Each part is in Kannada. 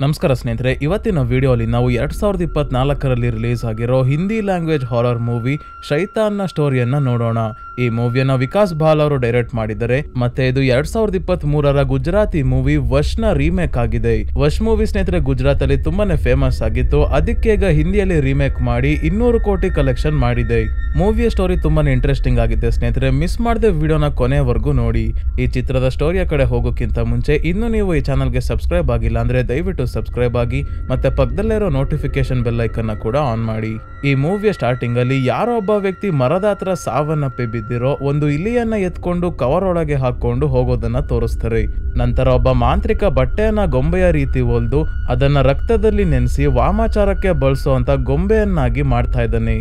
ನಮಸ್ಕಾರ ಸ್ನೇಹಿತರೆ, ಇವತ್ತಿನ ವಿಡಿಯೋಲಿ ನಾವು 2024ರಲ್ಲಿ ರಿಲೀಸ್ ಆಗಿರೋ ಹಿಂದಿ ಲ್ಯಾಂಗ್ವೇಜ್ ಹಾರರ್ ಮೂವಿ ಶೈತಾನ್ನ ಸ್ಟೋರಿಯನ್ನ ನೋಡೋಣ. ಈ ಮೂವಿಯನ್ನ ವಿಕಾಸ್ ಬಾಲ್ ಅವರು ಡೈರೆಕ್ಟ್ ಮಾಡಿದ್ದಾರೆ. ಮತ್ತೆ ಇದು 2023ರ ಗುಜರಾತಿ ಮೂವಿ ವಶ್ನ ರೀಮೇಕ್ ಆಗಿದೆ. ವಶ್ ಮೂವಿ ಸ್ನೇಹಿತರೆ ಗುಜರಾತ್ ಅಲ್ಲಿ ತುಂಬಾನೇ ಫೇಮಸ್ ಆಗಿತ್ತು. ಅದಕ್ಕೆ ಈಗ ಹಿಂದಿಯಲ್ಲಿ ರೀಮೇಕ್ ಮಾಡಿ 200 ಕೋಟಿ ಕಲೆಕ್ಷನ್ ಮಾಡಿದೆ. ಮೂವಿಯ ಸ್ಟೋರಿ ತುಂಬಾನೇ ಇಂಟ್ರೆಸ್ಟಿಂಗ್ ಆಗಿದೆ ಸ್ನೇಹಿತರೆ, ಮಿಸ್ ಮಾಡದೆ ವಿಡಿಯೋನ ಕೊನೆವರೆಗೂ ನೋಡಿ. ಈ ಚಿತ್ರದ ಸ್ಟೋರಿಯ ಕಡೆ ಹೋಗೋಕ್ಕಿಂತ ಮುಂಚೆ ಇನ್ನು ನೀವು ಈ ಚಾನಲ್ಗೆ ಸಬ್ಸ್ಕ್ರೈಬ್ ಆಗಿಲ್ಲ ಅಂದ್ರೆ ದಯವಿಟ್ಟು ಸಬ್ಸ್ಕ್ರೈಬ್ ಆಗಿ ಮತ್ತೆ ಪಕ್ಕದಲ್ಲೇ ಇರೋ ನೋಟಿಫಿಕೇಶನ್ ಬೆಲ್ ಐಕನ್ ಕೂಡ ಆನ್ ಮಾಡಿ. ಈ ಮೂವಿಯ ಸ್ಟಾರ್ಟಿಂಗ್ ಅಲ್ಲಿ ಯಾರೋ ಒಬ್ಬ ವ್ಯಕ್ತಿ ಮರದ ಹತ್ರ ಸಾವನ್ನಪ್ಪಿ ಬಿದ್ದಿರೋ ಒಂದು ಇಲಿಯನ್ನ ಎತ್ಕೊಂಡು ಕವರ್ ಒಳಗೆ ಹಾಕೊಂಡು ಹೋಗೋದನ್ನ ತೋರಿಸ್ತಾರೆ. ನಂತರ ಒಬ್ಬ ಮಾಂತ್ರಿಕ ಬಟ್ಟೆಯನ್ನ ಗೊಂಬೆಯ ರೀತಿ ಹೊಲ್ದು ಅದನ್ನ ರಕ್ತದಲ್ಲಿ ನೆನೆಸಿ ವಾಮಾಚಾರಕ್ಕೆ ಬಳಸೋ ಅಂತ ಗೊಂಬೆಯನ್ನಾಗಿ ಮಾಡ್ತಾ ಇದ್ದಾನೆ.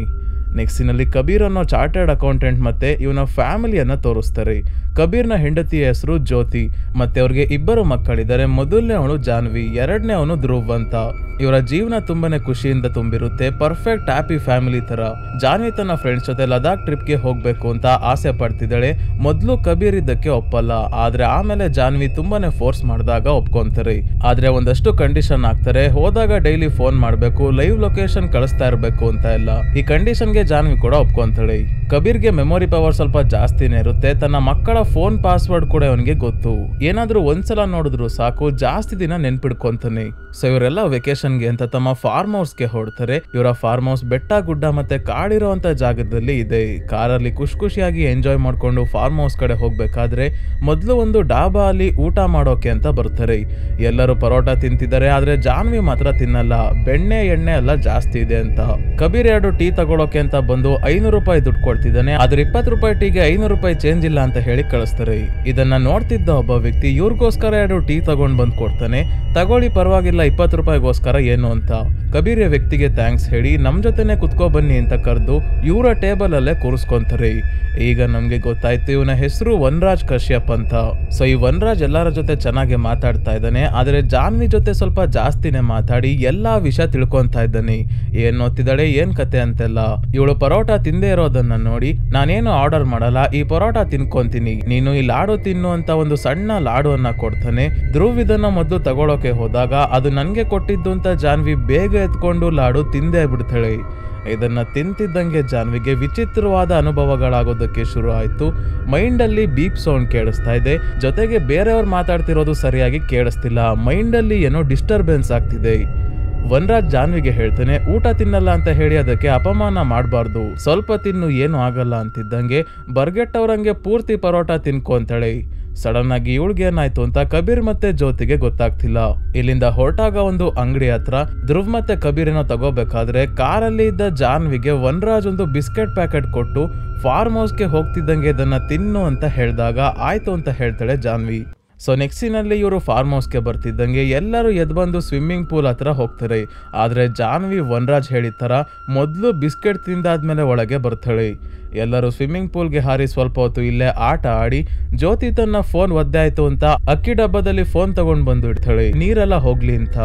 ನೆಕ್ಸ್ಟಿನಲ್ಲಿ ಕಬೀರ್ ಅನ್ನೋ ಚಾರ್ಟರ್ಡ್ ಅಕೌಂಟೆಂಟ್ ಮತ್ತೆ ಇವನ ಫ್ಯಾಮಿಲಿಯನ್ನ ತೋರಿಸ್ತಾರೆ. ಕಬೀರ್ನ ಹೆಂಡತಿಯ ಹೆಸರು ಜ್ಯೋತಿ, ಮತ್ತೆ ಅವ್ರಿಗೆ 2 ಮಕ್ಕಳಿದ್ದಾರೆ. ಮೊದಲನೇ ಅವನು ಜಾನ್ವಿ, ಎರಡನೇ ಅವನು ಧ್ರುವ್ ಅಂತ. ಇವರ ಜೀವನ ತುಂಬಾನೇ ಖುಷಿಯಿಂದ ತುಂಬಿರುತ್ತೆ, ಪರ್ಫೆಕ್ಟ್ ಹ್ಯಾಪಿ ಫ್ಯಾಮಿಲಿ ತರ. ಜಾನ್ವಿ ತನ್ನ ಫ್ರೆಂಡ್ಸ್ ಜೊತೆ ಲದಾಖ್ ಟ್ರಿಪ್ಗೆ ಹೋಗ್ಬೇಕು ಅಂತ ಆಸೆ ಪಡ್ತಿದ್ದಾಳೆ. ಮೊದಲು ಕಬೀರ್ ಇದ್ದಕ್ಕೆ ಒಪ್ಪಲ್ಲ, ಆದ್ರೆ ಆಮೇಲೆ ಜಾನ್ವಿ ತುಂಬಾನೇ ಫೋರ್ಸ್ ಮಾಡಿದಾಗ ಒಪ್ಕೊಂತಾರೆ. ಆದ್ರೆ ಒಂದಷ್ಟು ಕಂಡೀಷನ್ ಹಾಕ್ತಾರೆ. ಹೋದಾಗ ಡೈಲಿ ಫೋನ್ ಮಾಡ್ಬೇಕು, ಲೈವ್ ಲೊಕೇಶನ್ ಕಳಿಸ್ತಾ ಇರ್ಬೇಕು ಅಂತ ಎಲ್ಲ. ಈ ಕಂಡೀಷನ್ಗೆ ಜಾನ್ವಿ ಕೂಡ ಒಪ್ಕೊಂತಾಳೆ. ಕಬೀರ್ಗೆ ಮೆಮೊರಿ ಪವರ್ ಸ್ವಲ್ಪ ಜಾಸ್ತಿನೇ ಇರುತ್ತೆ. ತನ್ನ ಮಕ್ಕಳ ಫೋನ್ ಪಾಸ್ವರ್ಡ್ ಕೂಡ ಅವನಿಗೆ ಗೊತ್ತು. ಏನಾದ್ರೂ ಒಂದ್ಸಲ ನೋಡಿದ್ರು ಸಾಕು, ಜಾಸ್ತಿ ದಿನ ನೆನ್ಪಿಡ್ಕೊಂತಾನೆ. ಸೊ ಇವರೆಲ್ಲ ವೆಕೇಶನ್ಗೆ ಅಂತ ತಮ್ಮ ಫಾರ್ಮ್ ಹೌಸ್ಗೆ ಹೊರಡ್ತಾರೆ. ಇವರ ಫಾರ್ಮ್ ಹೌಸ್ ಬೆಟ್ಟ ಗುಡ್ಡ ಮತ್ತೆ ಕಾಡಿರೋ ಅಂತ ಜಾಗದಲ್ಲಿ ಇದೆ. ಕಾರಲ್ಲಿ ಖುಷಿಯಾಗಿ ಎಂಜಾಯ್ ಮಾಡ್ಕೊಂಡು ಫಾರ್ಮ್ ಹೌಸ್ ಕಡೆ ಹೋಗ್ಬೇಕಾದ್ರೆ ಮೊದಲು ಒಂದು ಡಾಬಾ ಅಲ್ಲಿ ಊಟ ಮಾಡೋಕೆ ಅಂತ ಬರ್ತಾರೆ. ಎಲ್ಲರೂ ಪರೋಟ ತಿಂತಿದ್ದಾರೆ, ಆದ್ರೆ ಜಾನ್ವಿ ಮಾತ್ರ ತಿನ್ನಲ್ಲ. ಬೆಣ್ಣೆ ಎಣ್ಣೆ ಎಲ್ಲ ಜಾಸ್ತಿ ಇದೆ ಅಂತ. ಕಬೀರ್ 2 ಟೀ ತಗೊಳೋಕೆ ಅಂತ ಬಂದು 500 ರೂಪಾಯಿ ದುಡ್ಡು ಕೊಡ್ತಿದ್ದಾನೆ. ಆದ್ರೆ 20 ರೂಪಾಯಿ ಟೀಗೆ 500 ರೂಪಾಯಿ ಚೇಂಜ್ ಇಲ್ಲ ಅಂತ ಹೇಳಿ ಕಳಿಸ್ತಾರೆ. ಇದನ್ನ ನೋಡ್ತಿದ್ದ ಒಬ್ಬ ವ್ಯಕ್ತಿ ಇವ್ರಿಗೋಸ್ಕರ 2 ಟೀ ತಗೊಂಡ್ ಬಂದ್ ಕೊಡ್ತಾನೆ. ತಗೊಳ್ಳಿ ಪರವಾಗಿಲ್ಲ, 20 ರೂಪಾಯಿಗೋಸ್ಕರ ಏನು ಅಂತ. ಕಬೀರ್ ವ್ಯಕ್ತಿಗೆ ಥ್ಯಾಂಕ್ಸ್ ಹೇಳಿ ನಮ್ ಜೊತೆನೆ ಕುತ್ಕೋ ಬನ್ನಿ ಅಂತ ಕರೆದು ಇವರ ಟೇಬಲ್ ಅಲ್ಲೇ ಕೂರಿಸ್ಕೊಂತಾರೆ. ಈಗ ನಮ್ಗೆ ಗೊತ್ತಾಯ್ತು ಇವನ ಹೆಸರು ವನರಾಜ್ ಕಶ್ಯಪ್ ಅಂತ. ಸೊ ಈ ವನರಾಜ್ ಎಲ್ಲರ ಜೊತೆ ಚೆನ್ನಾಗಿ ಮಾತಾಡ್ತಾ ಇದ್ದಾನೆ, ಆದ್ರೆ ಜಾನ್ವಿ ಜೊತೆ ಸ್ವಲ್ಪ ಜಾಸ್ತಿನೇ ಮಾತಾಡಿ ಎಲ್ಲಾ ವಿಷಯ ತಿಳ್ಕೊಂತಾ ಇದ್ದಾನೆ. ಏನ್ ಓದ್ತಿದ್ದಾಳೆ, ಏನ್ ಕತೆ ಅಂತೆಲ್ಲ. ಇವಳು ಪರೋಟ ತಿಂದೇ ಇರೋದನ್ನ ನೋಡಿ ನಾನೇನು ಆರ್ಡರ್ ಮಾಡಲ್ಲ, ಈ ಪರೋಟ ತಿನ್ಕೊಂತೀನಿ, ನೀನು ಈ ಲಾಡು ತಿನ್ನು ಅಂತ ಒಂದು ಸಣ್ಣ ಲಾಡುವನ್ನ ಕೊಡ್ತಾನೆ. ಧ್ರುವ್ ಇದನ್ನ ಮೊದಲು ತಗೊಳೋಕೆ ಹೋದಾಗ ಅದು ನನ್ಗೆ ಕೊಟ್ಟಿದ್ದು ಅಂತ ಜಾನ್ವಿ ಬೇಗ ಎತ್ಕೊಂಡು ಲಾಡು ತಿಂದೇ ಬಿಡ್ತಾಳೆ. ಇದನ್ನ ತಿಂತಿದ್ದಂಗೆ ಜಾನ್ವಿಗೆ ವಿಚಿತ್ರವಾದ ಅನುಭವಗಳಾಗೋದಕ್ಕೆ ಶುರು ಆಯ್ತು. ಮೈಂಡ್ ಅಲ್ಲಿ ಬೀಪ್ ಸೌಂಡ್ ಕೇಳಿಸ್ತಾ ಇದೆ, ಜೊತೆಗೆ ಬೇರೆಯವ್ರು ಮಾತಾಡ್ತಿರೋದು ಸರಿಯಾಗಿ ಕೇಳಿಸ್ತಿಲ್ಲ. ಮೈಂಡ್ ಅಲ್ಲಿ ಏನೋ ಡಿಸ್ಟರ್ಬೆನ್ಸ್ ಆಗ್ತಿದೆ. ವನರಾಜ್ ಜಾನ್ವಿಗೆ ಹೇಳ್ತಾನೆ, ಊಟ ತಿನ್ನಲ್ಲ ಅಂತ ಹೇಳಿ ಅದಕ್ಕೆ ಅಪಮಾನ ಮಾಡಬಾರ್ದು, ಸ್ವಲ್ಪ ತಿನ್ನು, ಏನು ಆಗಲ್ಲ ಅಂತಿದ್ದಂಗೆ ಬರ್ಗೆಟ್ಟವ್ರಂಗೆ ಪೂರ್ತಿ ಪರೋಟ ತಿನ್ಕೊಂತಾಳೆ. ಸಡನ್ ಆಗಿ ಇವಳಿಗೆ ಏನಾಯ್ತು ಅಂತ ಕಬೀರ್ ಮತ್ತೆ ಜ್ಯೋತಿಗೆ ಗೊತ್ತಾಗ್ತಿಲ್ಲ. ಇಲ್ಲಿಂದ ಹೊರಟಾಗ ಒಂದು ಅಂಗಡಿ ಹತ್ರ ಧ್ರುವ್ ಮತ್ತೆ ಕಬೀರ್ ಏನೋ ತಗೋಬೇಕಾದ್ರೆ ಕಾರಲ್ಲಿ ಇದ್ದ ಜಾನ್ವಿಗೆ ವನರಾಜ್ ಒಂದು ಬಿಸ್ಕೆಟ್ ಪ್ಯಾಕೆಟ್ ಕೊಟ್ಟು ಫಾರ್ಮ್ ಹೌಸ್ಗೆ ಹೋಗ್ತಿದ್ದಂಗೆ ಇದನ್ನ ತಿನ್ನು ಅಂತ ಹೇಳಿದಾಗ ಆಯ್ತು ಅಂತ ಹೇಳ್ತಾಳೆ ಜಾನ್ವಿ. ಸೊ ನೆಕ್ಸ್ಟಿನಲ್ಲಿ ಇವರು ಫಾರ್ಮ್ ಹೌಸ್ಗೆ ಬರ್ತಿದ್ದಂಗೆ ಎಲ್ಲರೂ ಎದ್ದು ಬಂದು ಸ್ವಿಮ್ಮಿಂಗ್ ಪೂಲ್ ಹತ್ರ ಹೋಗ್ತಾರೆ. ಆದ್ರೆ ಜಾನ್ವಿ ವನರಾಜ್ ಹೇಳಿದ ತರ ಮೊದಲು ಬಿಸ್ಕೆಟ್ ತಿಂದಾದ್ಮೇಲೆ ಒಳಗೆ ಬರ್ತಾಳೆ. ಎಲ್ಲರೂ ಸ್ವಿಮ್ಮಿಂಗ್ ಪೂಲ್ಗೆ ಹಾರಿ ಸ್ವಲ್ಪ ಹೊತ್ತು ಇಲ್ಲೇ ಆಟ ಆಡಿ ಜ್ಯೋತಿ ತನ್ನ ಫೋನ್ ಒದ್ದೆ ಆಯ್ತು ಅಂತ ಅಕ್ಕಿ ಡಬ್ಬದಲ್ಲಿ ಫೋನ್ ತಗೊಂಡ್ ಬಂದು ಇಡ್ತಾಳೆ, ನೀರೆಲ್ಲ ಹೋಗ್ಲಿ ಅಂತ.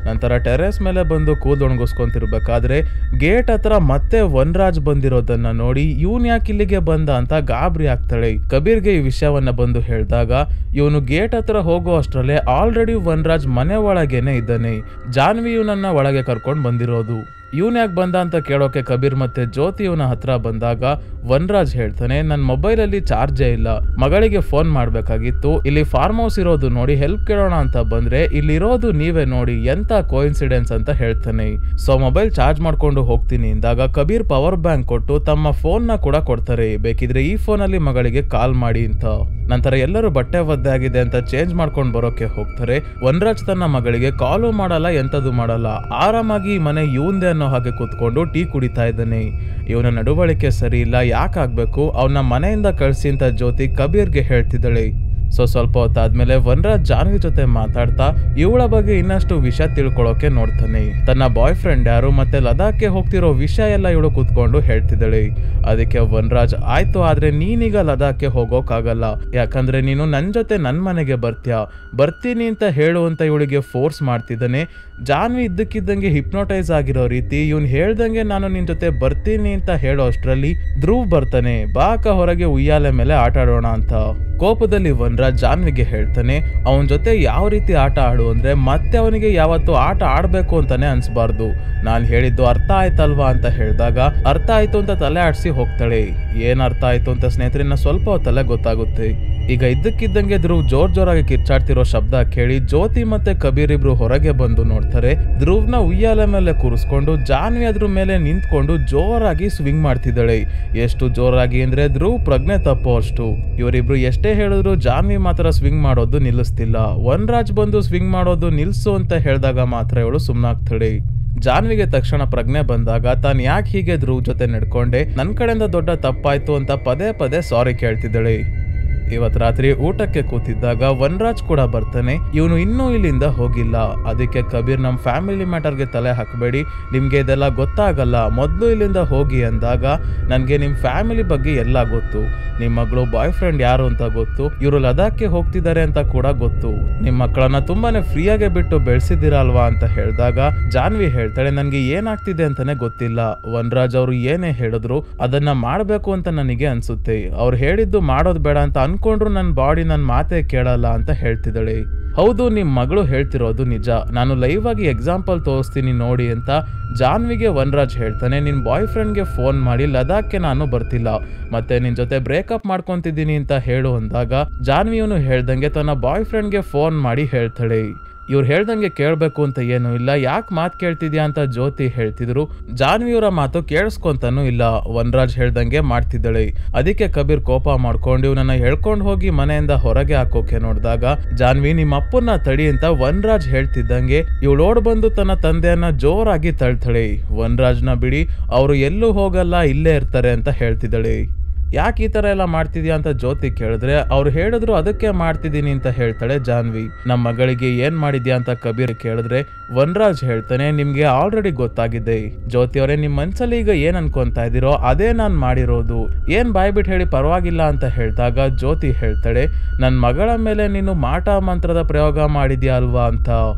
ನಂತರ ಟೆರೆಸ್ ಮೇಲೆ ಬಂದು ಕೂದೊಣಗಿಸ್ಕೊಂತಿರ್ಬೇಕಾದ್ರೆ ಗೇಟ್ ಹತ್ರ ಮತ್ತೆ ವನರಾಜ್ ಬಂದಿರೋದನ್ನ ನೋಡಿ ಇವನ್ ಯಾಕೆ ಇಲ್ಲಿಗೆ ಬಂದ ಅಂತ ಗಾಬರಿ ಆಗ್ತಾಳೆ. ಕಬೀರ್ಗೆ ಈ ವಿಷಯವನ್ನ ಬಂದು ಹೇಳಿದಾಗ ಇವನು ಗೇಟ್ ಹತ್ರ ಹೋಗೋ ಅಷ್ಟ್ರಲ್ಲೇ ಆಲ್ರೆಡಿ ವನರಾಜ್ ಮನೆ ಒಳಗೇನೆ ಇದ್ದಾನೆ. ಜಾನ್ವಿ ಇವನನ್ನ ಒಳಗೆ ಕರ್ಕೊಂಡ್ ಬಂದಿರೋದು. ಇವನ್ ಯಾಕೆ ಬಂದ ಅಂತ ಕೇಳೋಕೆ ಕಬೀರ್ ಮತ್ತೆ ಜ್ಯೋತಿ ಇವನ ಹತ್ರ ಬಂದಾಗ ವನರಾಜ್ ಹೇಳ್ತಾನೆ, ನನ್ನ ಮೊಬೈಲ್ ಅಲ್ಲಿ ಚಾರ್ಜೇ ಇಲ್ಲ, ಮಗಳಿಗೆ ಫೋನ್ ಮಾಡ್ಬೇಕಾಗಿತ್ತು, ಇಲ್ಲಿ ಫಾರ್ಮ್ ಹೌಸ್ ಇರೋದು ನೋಡಿ ಹೆಲ್ಪ್ ಕೇಳೋಣ ಅಂತ ಬಂದ್ರೆ ಇಲ್ಲಿರೋದು ನೀವೇ ನೋಡಿ, ಎಂತ ಕೋಇನ್ಸಿಡೆನ್ಸ್ ಅಂತ ಹೇಳ್ತಾನೆ. ಸೊ ಮೊಬೈಲ್ ಚಾರ್ಜ್ ಮಾಡ್ಕೊಂಡು ಹೋಗ್ತೀನಿ ಇಂದಾಗ ಕಬೀರ್ ಪವರ್ ಬ್ಯಾಂಕ್ ಕೊಟ್ಟು ತಮ್ಮ ಫೋನ್ ನ ಕೂಡ ಕೊಡ್ತಾರೆ, ಬೇಕಿದ್ರೆ ಈ ಫೋನ್ ಅಲ್ಲಿ ಮಗಳಿಗೆ ಕಾಲ್ ಮಾಡಿ ಅಂತ. ನಂತರ ಎಲ್ಲರೂ ಬಟ್ಟೆ ಒದ್ದೆ ಆಗಿದೆ ಅಂತ ಚೇಂಜ್ ಮಾಡ್ಕೊಂಡು ಬರೋಕೆ ಹೋಗ್ತಾರೆ. ವನರಾಜ್ ತನ್ನ ಮಗಳಿಗೆ ಕಾಲು ಮಾಡಲ್ಲ, ಎಂತದು ಮಾಡಲ್ಲ, ಆರಾಮಾಗಿ ಮನೆ ಇವಂದೇ ಅನ್ನೋ ಹಾಗೆ ಕೂತ್ಕೊಂಡು ಟೀ ಕುಡಿತಾ ಇದ್ದಾನೆ. ಇವನ ನಡವಳಿಕೆ ಸರಿ ಇಲ್ಲ, ಯಾಕಾಗ್ಬೇಕು, ಅವನ ಮನೆಯಿಂದ ಕಳ್ಸಿ ಅಂತ ಜ್ಯೋತಿ ಕಬೀರ್ಗೆ ಹೇಳ್ತಿದ್ದಾಳೆ. ಸೊ ಸ್ವಲ್ಪ ಹೊತ್ತಾದ್ಮೇಲೆ ವನರಾಜ್ ಜಾನ್ವಿ ಜೊತೆ ಮಾತಾಡ್ತಾ ಇವಳ ಬಗ್ಗೆ ಇನ್ನಷ್ಟು ವಿಷಯ ತಿಳ್ಕೊಳ್ಳೋಕೆ ನೋಡ್ತಾನೆ. ತನ್ನ ಬಾಯ್ ಫ್ರೆಂಡ್ ಯಾರು ಮತ್ತೆ ಲದಾಖ್ಗೆ ಹೋಗ್ತಿರೋ ವಿಷಯ ಎಲ್ಲ ಇವಳು ಕೂತ್ಕೊಂಡು ಹೇಳ್ತಿದ್ದಾಳೆ. ಅದಕ್ಕೆ ವನರಾಜ್ ಆಯ್ತು, ಆದ್ರೆ ನೀನೀಗ ಲದಾಖ್ಗೆ ಹೋಗೋಕಾಗಲ್ಲ, ಯಾಕಂದ್ರೆ ನೀನು ನನ್ ಜೊತೆ ನನ್ ಮನೆಗೆ ಬರ್ತೀನಿ ಅಂತ ಹೇಳು ಅಂತ ಇವಳಿಗೆ ಫೋರ್ಸ್ ಮಾಡ್ತಿದ್ದಾನೆ. ಜಾನ್ವಿ ಇದ್ದಕ್ಕಿದ್ದಂಗೆ ಹಿಪ್ನೋಟೈಸ್ ಆಗಿರೋ ರೀತಿ ಇವನ್ ಹೇಳ್ದಂಗೆ ನಾನು ನಿನ್ ಜೊತೆ ಬರ್ತೀನಿ ಅಂತ ಹೇಳೋ ಅಷ್ಟ್ರಲ್ಲಿ ಧ್ರುವ್ ಬರ್ತಾನೆ, ಬಾಕ ಹೊರಗೆ ಉಯ್ಯಾಲೆ ಮೇಲೆ ಆಟ ಆಡೋಣ ಅಂತ. ಕೋಪದಲ್ಲಿ ವನರಾಜ್ ಜಾನ್ವಿಗೆ ಹೇಳ್ತಾನೆ ಅವನ ಜೊತೆ ಯಾವ ರೀತಿ ಆಟ ಆಡು ಅಂದ್ರೆ ಮತ್ತೆ ಅವನಿಗೆ ಯಾವತ್ತು ಆಟ ಆಡ್ಬೇಕು ಅಂತಾನೆ ಅನ್ಸ್ಬಾರ್ದು. ನಾನ್ ಹೇಳಿದ್ದು ಅರ್ಥ ಆಯ್ತಲ್ವಾ ಅಂತ ಹೇಳಿದಾಗ ಅರ್ಥ ಆಯ್ತು ಅಂತ ತಲೆ ಆಡ್ಸಿ ಹೋಗ್ತಾಳೆ. ಏನ್ ಅರ್ಥ ಆಯ್ತು ಅಂತ ಸ್ನೇಹಿತರನ್ನ ಸ್ವಲ್ಪ ಹೊತ್ತಲ್ಲೇ ಗೊತ್ತಾಗುತ್ತೆ. ಈಗ ಇದ್ದಕ್ಕಿದ್ದಂಗೆ ಧ್ರುವ್ ಜೋರಾಗಿ ಕಿರ್ಚಾಡ್ತಿರೋ ಶಬ್ದ ಕೇಳಿ ಜ್ಯೋತಿ ಮತ್ತೆ ಕಬೀರ್ ಇಬ್ರು ಹೊರಗೆ ಬಂದು ನೋಡ್ತಾರೆ. ಧ್ರುವ್ನ ಉಯ್ಯಾಲೆ ಮೇಲೆ ಕೂರಿಸ್ಕೊಂಡು ಜಾನ್ವಿ ಅದ್ರ ಮೇಲೆ ನಿಂತ್ಕೊಂಡು ಜೋರಾಗಿ ಸ್ವಿಂಗ್ ಮಾಡ್ತಿದ್ದಾಳೆ. ಎಷ್ಟು ಜೋರಾಗಿ ಅಂದ್ರೆ ಧ್ರುವ್ ಪ್ರಜ್ಞೆ ತಪ್ಪೋ ಅಷ್ಟು. ಇವರಿಬ್ರು ಎಷ್ಟೇ ಹೇಳಿದ್ರು ಜಾನ್ವಿ ಮಾತ್ರ ಸ್ವಿಂಗ್ ಮಾಡೋದು ನಿಲ್ಲಿಸ್ತಿಲ್ಲ. ವನರಾಜ್ ಬಂದು ಸ್ವಿಂಗ್ ಮಾಡೋದು ನಿಲ್ಸು ಅಂತ ಹೇಳಿದಾಗ ಮಾತ್ರ ಇವಳು ಸುಮ್ನಾಗ್ತಾಳೆ. ಜಾನ್ವಿಗೆ ತಕ್ಷಣ ಪ್ರಜ್ಞೆ ಬಂದಾಗ ತಾನ್ ಯಾಕೆ ಹೀಗೆ ಧ್ರುವ್ ಜೊತೆ ನಡ್ಕೊಂಡೆ, ನನ್ ಕಡೆಯಿಂದ ದೊಡ್ಡ ತಪ್ಪಾಯ್ತು ಅಂತ ಪದೇ ಪದೇ ಸಾರಿ ಕೇಳ್ತಿದ್ದಾಳೆ. ಇವತ್ ರಾತ್ರಿ ಊಟಕ್ಕೆ ಕೂತಿದ್ದಾಗ ವನರಾಜ್ ಕೂಡ ಬರ್ತಾನೆ. ಇವನು ಇನ್ನೂ ಇಲ್ಲಿಂದ ಹೋಗಿಲ್ಲ. ಅದಕ್ಕೆ ಕಬೀರ್ ನಮ್ ಫ್ಯಾಮಿಲಿ ಮ್ಯಾಟರ್ಗೆ ತಲೆ ಹಾಕಬೇಡಿ, ನಿಮ್ಗೆ ಇದೆಲ್ಲ ಗೊತ್ತಾಗಲ್ಲ, ಮೊದ್ಲು ಇಲ್ಲಿಂದ ಹೋಗಿ ಅಂದಾಗ ನನ್ಗೆ ನಿಮ್ ಫ್ಯಾಮಿಲಿ ಬಗ್ಗೆ ಎಲ್ಲ ಗೊತ್ತು, ನಿಮ್ ಮಗಳು ಬಾಯ್ ಫ್ರೆಂಡ್ ಯಾರು ಅಂತ ಗೊತ್ತು, ಇವರು ಲದಾಖ್ಗೆ ಹೋಗ್ತಿದ್ದಾರೆ ಅಂತ ಕೂಡ ಗೊತ್ತು, ನಿಮ್ ಮಕ್ಕಳನ್ನ ತುಂಬಾನೇ ಫ್ರೀಯಾಗೆ ಬಿಟ್ಟು ಬೆಳೆಸಿದ್ದೀರಾ ಅಲ್ವಾ ಅಂತ ಹೇಳಿದಾಗ ಜಾನ್ವಿ ಹೇಳ್ತಾಳೆ ನನ್ಗೆ ಏನಾಗ್ತಿದೆ ಅಂತಾನೆ ಗೊತ್ತಿಲ್ಲ. ವನರಾಜ್ ಅವರು ಏನೇ ಹೇಳಿದ್ರು ಅದನ್ನ ಮಾಡ್ಬೇಕು ಅಂತ ನನಗೆ ಅನ್ಸುತ್ತೆ. ಅವ್ರು ಹೇಳಿದ್ದು ಮಾಡೋದ್ ಬೇಡ ಅಂತ ಅನ್ಕೊಂಡ್ರು ನನ್ ಬಾಡಿ ನನ್ ಮಾತೇ ಕೇಳಲ್ಲ ಅಂತ ಹೇಳ್ತಿದ್ದಾಳೆ. ಹೌದು, ನಿಮ್ ಮಗಳು ಹೇಳ್ತಿರೋದು ನಿಜ, ನಾನು ಲೈವ್ ಆಗಿ ಎಕ್ಸಾಂಪಲ್ ತೋರಿಸ್ತೀನಿ ನೋಡಿ ಅಂತ ಜಾನ್ವಿಗೆ ವನರಾಜ್ ಹೇಳ್ತಾನೆ. ನಿನ್ ಬಾಯ್ ಫ್ರೆಂಡ್ಗೆ ಫೋನ್ ಮಾಡಿ ಲದಾಖ್ಗೆ ನಾನು ಬರ್ತಿಲ್ಲ, ಮತ್ತೆ ನಿನ್ ಜೊತೆ ಬ್ರೇಕಪ್ ಮಾಡ್ಕೊಂತಿದ್ದೀನಿ ಅಂತ ಹೇಳು ಅಂದಾಗ ಜಾನ್ವಿಯವನು ಹೇಳ್ದಂಗೆ ತನ್ನ ಬಾಯ್ ಫ್ರೆಂಡ್ಗೆ ಫೋನ್ ಮಾಡಿ ಹೇಳ್ತಾಳೆ. ಇವ್ರು ಹೇಳ್ದಂಗೆ ಕೇಳ್ಬೇಕು ಅಂತ ಏನೂ ಇಲ್ಲ, ಯಾಕೆ ಮಾತು ಕೇಳ್ತಿದ್ಯಾ ಅಂತ ಜ್ಯೋತಿ ಹೇಳ್ತಿದ್ರು. ಜಾನ್ವಿಯವರ ಮಾತು ಕೇಳಿಸ್ಕೊಂತಾನೂ ಇಲ್ಲ, ವನರಾಜ್ ಹೇಳ್ದಂಗೆ ಮಾಡ್ತಿದ್ದಾಳೆ. ಅದಕ್ಕೆ ಕಬೀರ್ ಕೋಪ ಮಾಡ್ಕೊಂಡು ಇವನನ್ನ ಹೇಳ್ಕೊಂಡು ಹೋಗಿ ಮನೆಯಿಂದ ಹೊರಗೆ ಹಾಕೋಕೆ ನೋಡಿದಾಗ ಜಾನ್ವಿ ನಿಮ್ಮ ಅಪ್ಪನ್ನ ತಡಿ ಅಂತ ವನರಾಜ್ ಹೇಳ್ತಿದ್ದಂಗೆ ಇವಳು ಓಡ್ ಬಂದು ತನ್ನ ತಂದೆಯನ್ನ ಜೋರಾಗಿ ತಳ್ತಾಳೆ. ವನರಾಜ್ನ ಬಿಡಿ, ಅವರು ಎಲ್ಲೂ ಹೋಗಲ್ಲ, ಇಲ್ಲೇ ಇರ್ತಾರೆ ಅಂತ ಹೇಳ್ತಿದ್ದಾಳೆ. ಯಾಕೆ ಈ ತರ ಎಲ್ಲ ಮಾಡ್ತಿದ್ಯಾ ಅಂತ ಜ್ಯೋತಿ ಕೇಳಿದ್ರೆ ಅವ್ರು ಹೇಳಿದ್ರು ಅದಕ್ಕೆ ಮಾಡ್ತಿದ್ದೀನಿ ಅಂತ ಹೇಳ್ತಾಳೆ ಜಾನ್ವಿ. ನಮ್ಮ ಮಗಳಿಗೆ ಏನ್ ಮಾಡಿದ್ಯಾ ಅಂತ ಕಬೀರ್ ಕೇಳಿದ್ರೆ ವನರಾಜ್ ಹೇಳ್ತಾನೆ ನಿಮ್ಗೆ ಆಲ್ರೆಡಿ ಗೊತ್ತಾಗಿದೆ ಜ್ಯೋತಿ ಅವರೇ, ನಿಮ್ ಮನ್ಸಲ್ಲಿ ಈಗ ಏನ್ ಅನ್ಕೊಂತಾ ಇದೀರೋ ಅದೇ ನಾನ್ ಮಾಡಿರೋದು, ಏನ್ ಬಾಯ್ಬಿಟ್ಟು ಹೇಳಿ ಪರವಾಗಿಲ್ಲ ಅಂತ ಹೇಳಿದಾಗ ಜ್ಯೋತಿ ಹೇಳ್ತಾಳೆ ನನ್ ಮಗಳ ಮೇಲೆ ನೀನು ಮಾಟ ಮಂತ್ರದ ಪ್ರಯೋಗ ಮಾಡಿದ್ಯಾ ಅಲ್ವಾ ಅಂತ.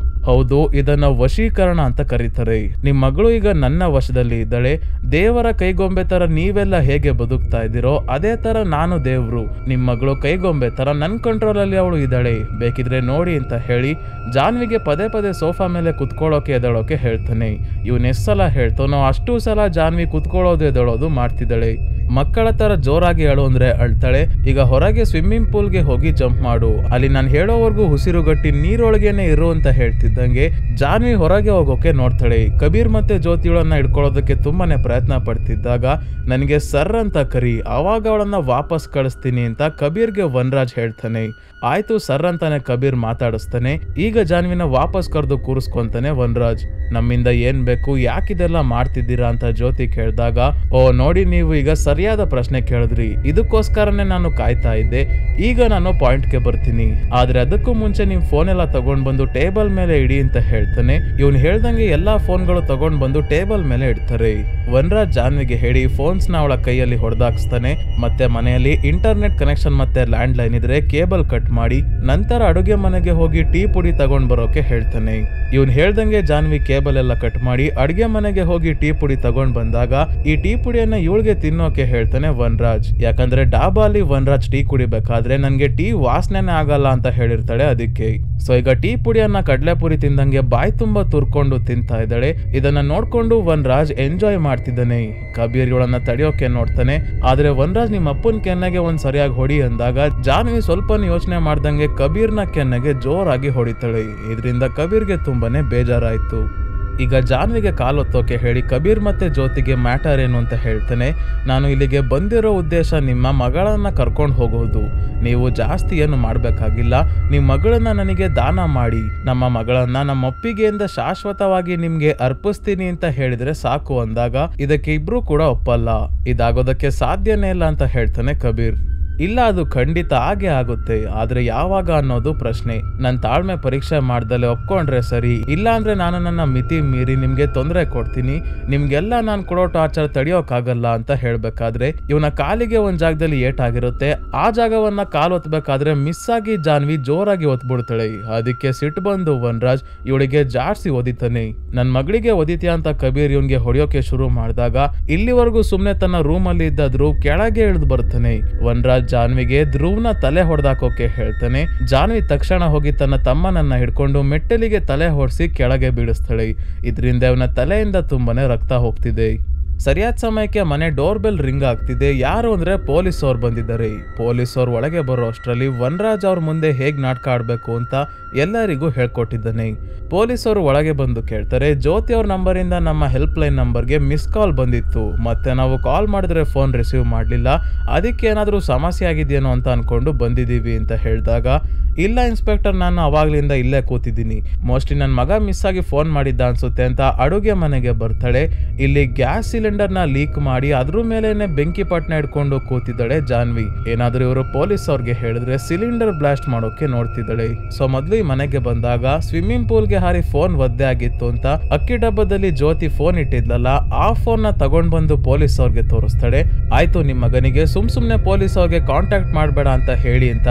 ಹೌದು, ಇದನ್ನ ವಶೀಕರಣ ಅಂತ ಕರೀತಾರೆ. ನಿಮ್ ಮಗಳು ಈಗ ನನ್ನ ವಶದಲ್ಲಿ ಇದ್ದಾಳೆ. ದೇವರ ಕೈಗೊಂಬೆ ತರ ನೀವೆಲ್ಲ ಹೇಗೆ ಬದುಕ್ತಾ ಇದ್ದೀರೋ ಅದೇ ತರ ನಾನು ದೇವ್ರು, ನಿಮ್ ಮಗಳು ಕೈಗೊಂಬೆ ತರ ನನ್ ಕಂಟ್ರೋಲ್ ಅಲ್ಲಿ ಅವಳು ಇದ್ದಾಳೆ, ಬೇಕಿದ್ರೆ ನೋಡಿ ಅಂತ ಹೇಳಿ ಜಾನ್ವಿಗೆ ಪದೇ ಪದೇ ಸೋಫಾ ಮೇಲೆ ಕುತ್ಕೊಳ್ಳೋಕೆ ಎದಳೋಕೆ ಹೇಳ್ತಾನೆ. ಇವನ್ ಎಷ್ಟ್ ಸಲ ಹೇಳ್ತಾನೋ ಅಷ್ಟೂ ಸಲ ಜಾನ್ವಿ ಕುತ್ಕೊಳ್ಳೋದು ಎದಳೋದು ಮಾಡ್ತಿದ್ದಾಳೆ. ಮಕ್ಕಳ ತರ ಜೋರಾಗಿ ಅಳು ಅಂದ್ರೆ ಅಳ್ತಾಳೆ. ಈಗ ಹೊರಗೆ ಸ್ವಿಮ್ಮಿಂಗ್ ಪೂಲ್ಗೆ ಹೋಗಿ ಜಂಪ್ ಮಾಡು, ಅಲ್ಲಿ ನಾನು ಹೇಳೋವರೆಗೂ ಉಸಿರುಗಟ್ಟಿ ನೀರೊಳಗೇನೆ ಇರು ಅಂತ ಹೇಳ್ತಿದ್ದಂಗೆ ಜಾನ್ವಿ ಹೊರಗೆ ಹೋಗೋಕೆ ನೋಡ್ತಾಳೆ. ಕಬೀರ್ ಮತ್ತೆ ಜ್ಯೋತಿಗಳನ್ನ ಹಿಡ್ಕೊಳ್ಳೋದಕ್ಕೆ ತುಂಬಾನೇ ಪ್ರಯತ್ನ ಪಡ್ತಿದ್ದಾಗ ನನಗೆ ಸರ್ ಅಂತ ಕರಿ, ಅವಾಗ ಅವಳನ್ನ ವಾಪಸ್ ಕಳಿಸ್ತೀನಿ ಅಂತ ಕಬೀರ್ಗೆ ವನರಾಜ್ ಹೇಳ್ತಾನೆ. ಆಯ್ತು ಸರ್ ಅಂತಾನೆ ಕಬೀರ್ ಮಾತಾಡಿಸ್ತಾನೆ. ಈಗ ಜಾನ್ವಿನ ವಾಪಸ್ ಕರೆದು ಕೂರಿಸ್ಕೊಂತಾನೆ ವನರಾಜ್. ನಮ್ಮಿಂದ ಏನ್ ಬೇಕು, ಯಾಕಿದೆಲ್ಲ ಮಾಡ್ತಿದ್ದೀರಾ ಅಂತ ಜ್ಯೋತಿ ಕೇಳಿದಾಗ ಓ ನೋಡಿ, ನೀವು ಈಗ ಸರಿಯಾದ ಪ್ರಶ್ನೆ ಕೇಳಿದ್ರಿ, ಇದಕ್ಕೋಸ್ಕರನೇ ನಾನು ಕಾಯ್ತಾ ಇದ್ದೆ, ಈಗ ನಾನು ಪಾಯಿಂಟ್ಗೆ ಬರ್ತೀನಿ, ಆದ್ರೆ ಅದಕ್ಕೂ ಮುಂಚೆ ನಿಮ್ ಫೋನ್ ಎಲ್ಲ ತಗೊಂಡ್ ಬಂದು ಟೇಬಲ್ ಮೇಲೆ ಇಡಿ ಅಂತ ಹೇಳ್ತಾನೆ. ಇವನ್ ಹೇಳ್ದಂಗೆ ಎಲ್ಲಾ ಫೋನ್ಗಳು ತಗೊಂಡ್ ಬಂದು ಟೇಬಲ್ ಮೇಲೆ ಇಡ್ತಾರೆ. ವನರಾಜ್ ಜಾನ್ವಿಗೆ ಹೇಳಿ ಫೋನ್ಸ್ ನ ಅವಳ ಕೈಯಲ್ಲಿ ಹೊಡೆದಾಕ್ಸ್ತಾನೆ. ಮತ್ತೆ ಮನೆಯಲ್ಲಿ ಇಂಟರ್ನೆಟ್ ಕನೆಕ್ಷನ್ ಮತ್ತೆ ಲ್ಯಾಂಡ್ ಲೈನ್ ಇದ್ರೆ ಕೇಬಲ್ ಕಟ್ ಮಾಡಿ ನಂತರ ಅಡುಗೆ ಮನೆಗೆ ಹೋಗಿ ಟೀ ಪುಡಿ ತಗೊಂಡ್ ಬರೋಕೆ ಹೇಳ್ತಾನೆ. ಇವನ್ ಹೇಳ್ದಂಗೆ ಜಾನ್ವಿ ಕೇಬಲ್ ಎಲ್ಲ ಕಟ್ ಮಾಡಿ ಅಡುಗೆ ಮನೆಗೆ ಹೋಗಿ ಟೀ ಪುಡಿ ತಗೊಂಡ್ ಬಂದಾಗ ಈ ಟೀ ಪುಡಿಯನ್ನ ಇವಳಿಗೆ ತಿನ್ನೋಕೆ ಹೇಳ್ತಾನೆ ವನರಾಜ್. ಯಾಕಂದ್ರೆ ಡಾಬಾಲಿ ವನರಾಜ್ ಟೀ ಕುಡಿಬೇಕಾದ್ರೆ ನನ್ಗೆ ಟೀ ವಾಸನೆನೇ ಆಗಲ್ಲ ಅಂತ ಹೇಳಿರ್ತಾಳೆ ಅದಕ್ಕೆ. ಸೊ ಈಗ ಟೀ ಪುಡಿಯನ್ನ ಕಡಲೆಪುರಿ ತಿಂದಂಗೆ ಬಾಯಿ ತುಂಬಾ ತುರ್ಕೊಂಡು ತಿಂತಾ ಇದ್ದಾಳೆ. ಇದನ್ನ ನೋಡ್ಕೊಂಡು ವನರಾಜ್ ಎಂಜಾಯ್ ಮಾಡ್ತಿದ್ದಾನೆ. ಕಬೀರ್ ಇವಳನ್ನ ತಡೆಯೋಕೆ ನೋಡ್ತಾನೆ. ಆದ್ರೆ ವನರಾಜ್ ನಿಮ್ಮ ಅಪ್ಪನ ಕೆನ್ನೆಗೆ ಒಂದ್ ಸರಿಯಾಗಿ ಹೊಡಿ ಅಂದಾಗ ಜಾನ್ವಿ ಸ್ವಲ್ಪ ಯೋಚನೆ ಮಾಡ್ದಂಗೆ ಕಬೀರ್ನ ಕೆನ್ನೆಗೆ ಜೋರಾಗಿ ಹೊಡಿತಾಳೆ. ಇದರಿಂದ ಕಬೀರ್ಗೆ ತುಂಬಾನೇ ಬೇಜಾರಾಯ್ತು. ಈಗ ಜಾನ್ವಿಗೆ ಕಾಲೊತ್ತೋಕೆ ಹೇಳಿ ಕಬೀರ್ ಮತ್ತೆ ಜ್ಯೋತಿಗೆ ಮ್ಯಾಟರ್ ಏನು ಅಂತ ಹೇಳ್ತಾನೆ. ನಾನು ಇಲ್ಲಿಗೆ ಬಂದಿರೋ ಉದ್ದೇಶ ನಿಮ್ಮ ಮಗಳನ್ನ ಕರ್ಕೊಂಡು ಹೋಗೋದು, ನೀವು ಜಾಸ್ತಿ ಏನು ಮಾಡ್ಬೇಕಾಗಿಲ್ಲ, ನಿಮ್ಮ ಮಗಳನ್ನ ನನಗೆ ದಾನ ಮಾಡಿ ನಮ್ಮ ಮಗಳನ್ನ ನಮ್ಮ ಒಪ್ಪಿಗೆಯಿಂದ ಶಾಶ್ವತವಾಗಿ ನಿಮ್ಗೆ ಅರ್ಪಿಸ್ತೀನಿ ಅಂತ ಹೇಳಿದ್ರೆ ಸಾಕು ಅಂದಾಗ ಇದಕ್ಕೆ ಇಬ್ರು ಕೂಡ ಒಪ್ಪಲ್ಲ. ಇದಾಗೋದಕ್ಕೆ ಸಾಧ್ಯನೇ ಇಲ್ಲ ಅಂತ ಹೇಳ್ತಾನೆ ಕಬೀರ್. ಇಲ್ಲ, ಅದು ಖಂಡಿತ ಹಾಗೆ ಆಗುತ್ತೆ, ಆದ್ರೆ ಯಾವಾಗ ಅನ್ನೋದು ಪ್ರಶ್ನೆ. ನನ್ ತಾಳ್ಮೆ ಪರೀಕ್ಷೆ ಮಾಡ್ದಲೆ ಒಪ್ಕೊಂಡ್ರೆ ಸರಿ, ಇಲ್ಲ ಅಂದ್ರೆ ನಾನು ನನ್ನ ಮಿತಿ ಮೀರಿ ನಿಮ್ಗೆ ತೊಂದರೆ ಕೊಡ್ತೀನಿ, ನಿಮ್ಗೆಲ್ಲ ನಾನು ಕೊಡೋ ಟಾರ್ಚರ್ ತಡಿಯೋಕ್ಕಾಗಲ್ಲ ಅಂತ ಹೇಳ್ಬೇಕಾದ್ರೆ ಇವನ ಕಾಲಿಗೆ ಒಂದ್ ಜಾಗದಲ್ಲಿ ಏಟಾಗಿರುತ್ತೆ. ಆ ಜಾಗವನ್ನ ಕಾಲ್ ಒತ್ತಬೇಕಾದ್ರೆ ಮಿಸ್ ಆಗಿ ಜಾನ್ವಿ ಜೋರಾಗಿ ಒತ್ಬಿಡ್ತಾಳೆ. ಅದಕ್ಕೆ ಸಿಟ್ಟು ಬಂದು ವನರಾಜ್ ಇವಳಿಗೆ ಜಾಡ್ಸಿ ಒದಿತಾನೆ. ನನ್ ಮಗಳಿಗೆ ಒದಿತ್ಯಾ ಅಂತ ಕಬೀರ್ ಇವನ್ಗೆ ಹೊಡೆಯೋಕೆ ಶುರು ಮಾಡಿದಾಗ ಇಲ್ಲಿವರೆಗೂ ಸುಮ್ನೆ ತನ್ನ ರೂಮ್ ಅಲ್ಲಿ ಇದ್ದ ಧ್ರುವ್ ಕೆಳಗೆ ಇಳಿದು ಬರ್ತಾನೆ. ವನರಾಜ್ ಜಾನ್ವಿಗೆ ಧ್ರುವ್ನ ತಲೆ ಹೊಡೆದಾಕೋಕೆ ಹೇಳ್ತಾನೆ. ಜಾನ್ವಿ ತಕ್ಷಣ ಹೋಗಿ ತನ್ನ ತಮ್ಮನನ್ನ ಹಿಡ್ಕೊಂಡು ಮೆಟ್ಟಲಿಗೆ ತಲೆ ಹೊಡ್ಸಿ ಕೆಳಗೆ ಬೀಳಿಸ್ತಾಳೆ. ಇದರಿಂದ ಅವನ ತಲೆಯಿಂದ ತುಂಬಾನೇ ರಕ್ತ ಹೋಗ್ತಿದೆ. ಸರಿಯಾದ ಸಮಯಕ್ಕೆ ಮನೆ ಡೋರ್ ಬೆಲ್ ರಿಂಗ್ ಆಗ್ತಿದೆ. ಯಾರು ಅಂದ್ರೆ ಪೊಲೀಸ್ ಅವ್ರು ಬಂದಿದ್ದಾರೆ. ಪೊಲೀಸ್ ಅವ್ರು ಒಳಗೆ ಬರೋ ಅಷ್ಟರಲ್ಲಿ ವನರಾಜ್ ಅವ್ರ ಮುಂದೆ ಹೇಗ್ ನಾಟಕ ಆಡ್ಬೇಕು ಅಂತ ಎಲ್ಲರಿಗೂ ಹೇಳ್ಕೊಟ್ಟಿದ್ದಾನೆ. ಪೊಲೀಸ್ ಅವರು ಒಳಗೆ ಬಂದು ಕೇಳ್ತಾರೆ, ಜ್ಯೋತಿ ಅವ್ರ ನಂಬರಿಂದ ನಮ್ಮ ಹೆಲ್ಪ್ ಲೈನ್ ನಂಬರ್ಗೆ ಮಿಸ್ ಕಾಲ್ ಬಂದಿತ್ತು, ಮತ್ತೆ ನಾವು ಕಾಲ್ ಮಾಡಿದ್ರೆ ಫೋನ್ ರಿಸೀವ್ ಮಾಡಲಿಲ್ಲ, ಅದಕ್ಕೆ ಏನಾದರೂ ಸಮಸ್ಯೆ ಆಗಿದೆಯೇನೋ ಅಂತ ಅನ್ಕೊಂಡು ಬಂದಿದ್ದೀವಿ ಅಂತ ಹೇಳಿದಾಗ, ಇಲ್ಲ ಇನ್ಸ್ಪೆಕ್ಟರ್, ನಾನು ಅವಾಗ್ಲಿಂದ ಇಲ್ಲೇ ಕೂತಿದ್ದೀನಿ, ಮೋಸ್ಟ್ಲಿ ನನ್ನ ಮಗ ಮಿಸ್ ಆಗಿ ಫೋನ್ ಮಾಡಿದ್ದ ಅನ್ಸುತ್ತೆ ಅಂತ ಅಡುಗೆ ಮನೆಗೆ ಬರ್ತಾಳೆ. ಇಲ್ಲಿ ಗ್ಯಾಸ್ ಸಿಲಿಂಡರ್ನ ಲೀಕ್ ಮಾಡಿ ಅದ್ರ ಮೇಲೇನೆ ಬೆಂಕಿ ಪಟ್ನ ಇಟ್ಕೊಂಡು ಕೂತಿದ್ದಾಳೆ ಜಾನ್ವಿ. ಏನಾದ್ರೂ ಇವರು ಪೊಲೀಸ್ ಅವ್ರಿಗೆ ಹೇಳಿದ್ರೆ ಸಿಲಿಂಡರ್ ಬ್ಲಾಸ್ಟ್ ಮಾಡೋಕೆ ನೋಡ್ತಿದ್ದಾಳೆ. ಸೊ ಮೊದ್ಲು ಈ ಮನೆಗೆ ಬಂದಾಗ ಸ್ವಿಮ್ಮಿಂಗ್ ಪೂಲ್ಗೆ ಹಾರಿ ಫೋನ್ ಒದ್ದೆ ಆಗಿತ್ತು ಅಂತ ಅಕ್ಕಿ ಡಬ್ಬದಲ್ಲಿ ಜ್ಯೋತಿ ಫೋನ್ ಇಟ್ಟಿದ್ಲಲ್ಲ, ಆ ಫೋನ್ ನ ತಗೊಂಡ್ ಬಂದು ಪೊಲೀಸ್ ಅವ್ರಿಗೆ ತೋರಿಸ್ತಾಳೆ. ಆಯ್ತು, ನಿಮ್ ಮಗನಿಗೆ ಸುಮ್ನೆ ಪೊಲೀಸ್ ಅವ್ರಿಗೆ ಕಾಂಟ್ಯಾಕ್ಟ್ ಮಾಡಬೇಡ ಅಂತ ಹೇಳಿ ಅಂತ.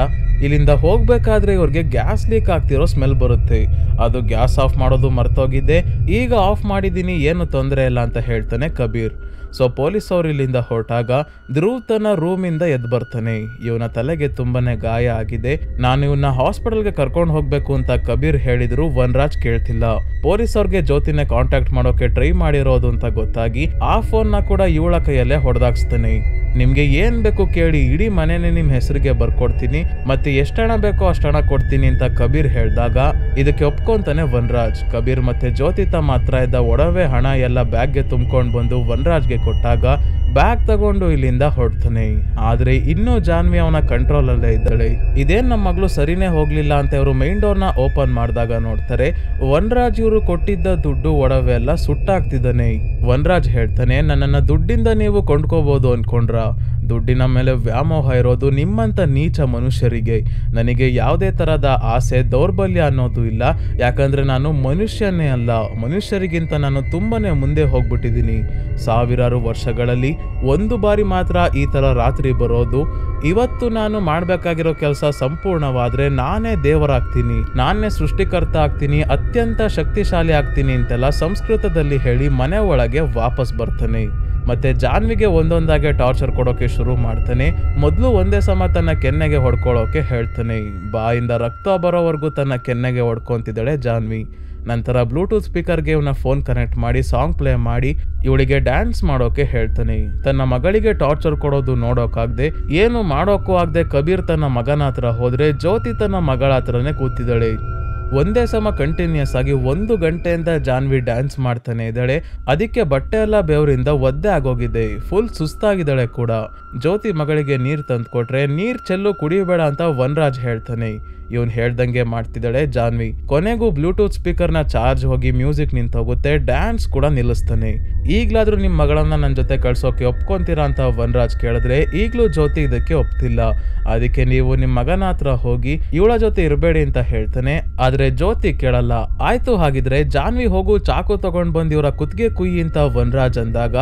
ಇಲ್ಲಿಂದ ಹೋಗ್ಬೇಕಾದ್ರೆ ಇವ್ರಿಗೆ ಗ್ಯಾಸ್ ಲೀಕ್ ಆಗ್ತಿರೋ ಸ್ಮೆಲ್ ಬರುತ್ತೆ. ಅದು ಗ್ಯಾಸ್ ಆಫ್ ಮಾಡೋದು ಮರ್ತೋಗಿದ್ದೆ, ಈಗ ಆಫ್ ಮಾಡಿದ್ದೀನಿ, ಏನು ತೊಂದರೆ ಇಲ್ಲ ಅಂತ ಹೇಳ್ತಾನೆ ಕಬೀರ್. ಸೊ ಪೊಲೀಸ್ ಅವ್ರು ಇಲ್ಲಿಂದ ಹೊರಟಾಗ ಧ್ರುವ್ ತನ್ನ ರೂಮಿಂದ ಎದ್ದು ಬರ್ತಾನೆ. ಇವನ ತಲೆಗೆ ತುಂಬಾನೇ ಗಾಯ ಆಗಿದೆ. ನಾನು ಇವನ್ನ ಹಾಸ್ಪಿಟಲ್ಗೆ ಕರ್ಕೊಂಡು ಹೋಗ್ಬೇಕು ಅಂತ ಕಬೀರ್ ಹೇಳಿದ್ರು ವನರಾಜ್ ಕೇಳ್ತಿಲ್ಲ. ಪೊಲೀಸ್ ಅವ್ರಿಗೆ ಜ್ಯೋತಿನ ಕಾಂಟ್ಯಾಕ್ಟ್ ಮಾಡೋಕೆ ಟ್ರೈ ಮಾಡಿರೋದು ಅಂತ ಗೊತ್ತಾಗಿ ಆ ಫೋನ್ ನ ಕೂಡ ಇವಳ ಕೈಯಲ್ಲೇ ಹೊಡೆದಾಕ್ಸ್ತಾನೆ. ನಿಮ್ಗೆ ಏನ್ ಬೇಕು ಕೇಳಿ, ಇಡೀ ಮನೆನೇ ನಿಮ್ ಹೆಸರಿಗೆ ಬರ್ಕೊಡ್ತೀನಿ, ಮತ್ತೆ ಎಷ್ಟಣ ಬೇಕೋ ಅಷ್ಟಣ ಕೊಡ್ತೀನಿ ಅಂತ ಕಬೀರ್ ಹೇಳಿದಾಗ ಇದಕ್ಕೆ ಒಪ್ಕೊಂತಾನೆ ವನರಾಜ್. ಕಬೀರ್ ಮತ್ತೆ ಜ್ಯೋತಿ ತಮ್ಮ ಹತ್ರ ಇದ್ದ ಒಡವೆ ಹಣ ಎಲ್ಲ ಬ್ಯಾಗ್ಗೆ ತುಂಬ್ಕೊಂಡ್ ಬಂದು ವನರಾಜ್ಗೆ ಕೊಟ್ಟಾಗ ಬ್ಯಾಗ್ ತಗೊಂಡು ಇಲ್ಲಿಂದ ಹೊರಡ್ತಾನೆ. ಆದ್ರೆ ಇನ್ನೂ ಜಾನ್ವಿ ಅವನ ಕಂಟ್ರೋಲ್ ಅಲ್ಲೇ ಇದ್ದಾಳೆ. ಇದೇನ್ ನಮ್ಮ ಮಗಳು ಸರಿನೇ ಹೋಗ್ಲಿಲ್ಲ ಅಂತ ಇವರು ಮೈನ್ ಡೋರ್ ನ ಓಪನ್ ಮಾಡಿದಾಗ ನೋಡ್ತಾರೆ ವನರಾಜ್ ಇವರು ಕೊಟ್ಟಿದ್ದ ದುಡ್ಡು ಒಡವೆ ಎಲ್ಲ ಸುಟ್ಟಾಗ್ತಿದ್ದಾನೆ. ವನರಾಜ್ ಹೇಳ್ತಾನೆ, ನನ್ನನ್ನ ದುಡ್ಡಿಂದ ನೀವು ಕೊಂಡ್ಕೋಬಹುದು ಅನ್ಕೊಂಡ್ರ? ದುಡ್ಡಿನ ಮೇಲೆ ವ್ಯಾಮೋಹ ಇರೋದು ನಿಮ್ಮಂತ ನೀಚ ಮನುಷ್ಯರಿಗೆ. ನನಗೆ ಯಾವುದೇ ತರಹದ ಆಸೆ ದೌರ್ಬಲ್ಯ ಅನ್ನೋದು ಇಲ್ಲ, ಯಾಕಂದ್ರೆ ನಾನು ಮನುಷ್ಯನೇ ಅಲ್ಲ, ಮನುಷ್ಯರಿಗಿಂತ ನಾನು ತುಂಬಾನೇ ಮುಂದೆ ಹೋಗ್ಬಿಟ್ಟಿದ್ದೀನಿ. ಸಾವಿರಾರು ವರ್ಷಗಳಲ್ಲಿ ಒಂದು ಬಾರಿ ಮಾತ್ರ ಈ ತರ ರಾತ್ರಿ ಬರೋದು. ಇವತ್ತು ನಾನು ಮಾಡ್ಬೇಕಾಗಿರೋ ಕೆಲಸ ಸಂಪೂರ್ಣವಾದ್ರೆ ನಾನೇ ದೇವರಾಗ್ತೀನಿ, ನಾನೇ ಸೃಷ್ಟಿಕರ್ತ ಆಗ್ತೀನಿ, ಅತ್ಯಂತ ಶಕ್ತಿಶಾಲಿ ಆಗ್ತೀನಿ ಅಂತೆಲ್ಲ ಸಂಸ್ಕೃತದಲ್ಲಿ ಹೇಳಿ ಮನೆ ಒಳಗೆ ವಾಪಸ್ ಬರ್ತಾನೆ. ಮತ್ತೆ ಜಾನ್ವಿಗೆ ಒಂದೊಂದಾಗೆ ಟಾರ್ಚರ್ ಕೊಡೋಕೆ ಶುರು ಮಾಡ್ತಾನೆ. ಮೊದಲು ಒಂದೇ ಸಮ ತನ್ನ ಕೆನ್ನೆಗೆ ಹೊಡ್ಕೊಳ್ಳೋಕೆ ಹೇಳ್ತಾನೆ. ಬಾಯಿಂದ ರಕ್ತ ಬರೋವರೆಗೂ ತನ್ನ ಕೆನ್ನೆಗೆ ಹೊಡ್ಕೊಂತಿದ್ದಾಳೆ ಜಾನ್ವಿ. ನಂತರ ಬ್ಲೂಟೂತ್ ಸ್ಪೀಕರ್ಗೆ ಇವನ ಫೋನ್ ಕನೆಕ್ಟ್ ಮಾಡಿ ಸಾಂಗ್ ಪ್ಲೇ ಮಾಡಿ ಇವಳಿಗೆ ಡ್ಯಾನ್ಸ್ ಮಾಡೋಕೆ ಹೇಳ್ತಾನೆ. ತನ್ನ ಮಗಳಿಗೆ ಟಾರ್ಚರ್ ಕೊಡೋದು ನೋಡೋಕಾಗ್ದೆ, ಏನು ಮಾಡೋಕ್ಕೂ ಆಗದೆ ಕಬೀರ್ ತನ್ನ ಮಗನ ಹತ್ರ ಹೋದ್ರೆ ಜ್ಯೋತಿ ತನ್ನ ಮಗಳ ಹತ್ರನೇ ಕೂತಿದ್ದಾಳೆ. ಒಂದೇ ಸಮ ಕಂಟಿನ್ಯೂಸ್ ಆಗಿ 1 ಗಂಟೆಯಿಂದ ಜಾನ್ವಿ ಡ್ಯಾನ್ಸ್ ಮಾಡ್ತಾನೆ ಇದ್ದಾಳೆ. ಅದಕ್ಕೆ ಬಟ್ಟೆ ಎಲ್ಲ ಬೆವರಿಂದ ಒದ್ದೆ ಆಗೋಗಿದೆ, ಫುಲ್ ಸುಸ್ತಾಗಿದ್ದಾಳೆ ಕೂಡ. ಜ್ಯೋತಿ ಮಗಳಿಗೆ ನೀರ್ ತಂದ್ಕೊಟ್ರೆ ನೀರ್ ಚೆಲ್ಲು ಕುಡಿಯಬೇಡ ಅಂತ ವನರಾಜ್ ಹೇಳ್ತಾನೆ. ಇವನ್ ಹೇಳ್ದಂಗೆ ಮಾಡ್ತಿದ್ದಾಳೆ ಜಾನ್ವಿ. ಕೊನೆಗೂ ಬ್ಲೂಟೂತ್ ಸ್ಪೀಕರ್ ನ ಚಾರ್ಜ್ ಹೋಗಿ ಮ್ಯೂಸಿಕ್ ನಿಂತೋಗುತ್ತೆ, ಡ್ಯಾನ್ಸ್ ಕೂಡ ನಿಲ್ಲಿಸ್ತಾನೆ. ಈಗ್ಲಾದ್ರೂ ನಿಮ್ ಮಗಳನ್ನ ನನ್ನ ಜೊತೆ ಕಳ್ಸೋಕೆ ಒಪ್ಕೊಂತೀರಾ ಅಂತ ವನರಾಜ್ ಕೇಳಿದ್ರೆ ಈಗ್ಲೂ ಜ್ಯೋತಿ ಇದಕ್ಕೆ ಒಪ್ತಿಲ್ಲ. ಅದಕ್ಕೆ ನೀವು ನಿಮ್ ಮಗನ ಹತ್ರ ಹೋಗಿ ಇವಳ ಜೊತೆ ಇರಬೇಡಿ ಅಂತ ಹೇಳ್ತಾನೆ. ಆದ್ರೆ ಜ್ಯೋತಿ ಕೇಳಲ್ಲ. ಆಯ್ತು, ಹಾಗಿದ್ರೆ ಜಾನ್ವಿ ಹೋಗು, ಚಾಕು ತಗೊಂಡ್ ಬಂದ್ ಇವರ ಕುತ್ತಿಗೆ ಕುಯ್ಯಿ ಅಂತ ವನರಾಜ್ ಅಂದಾಗ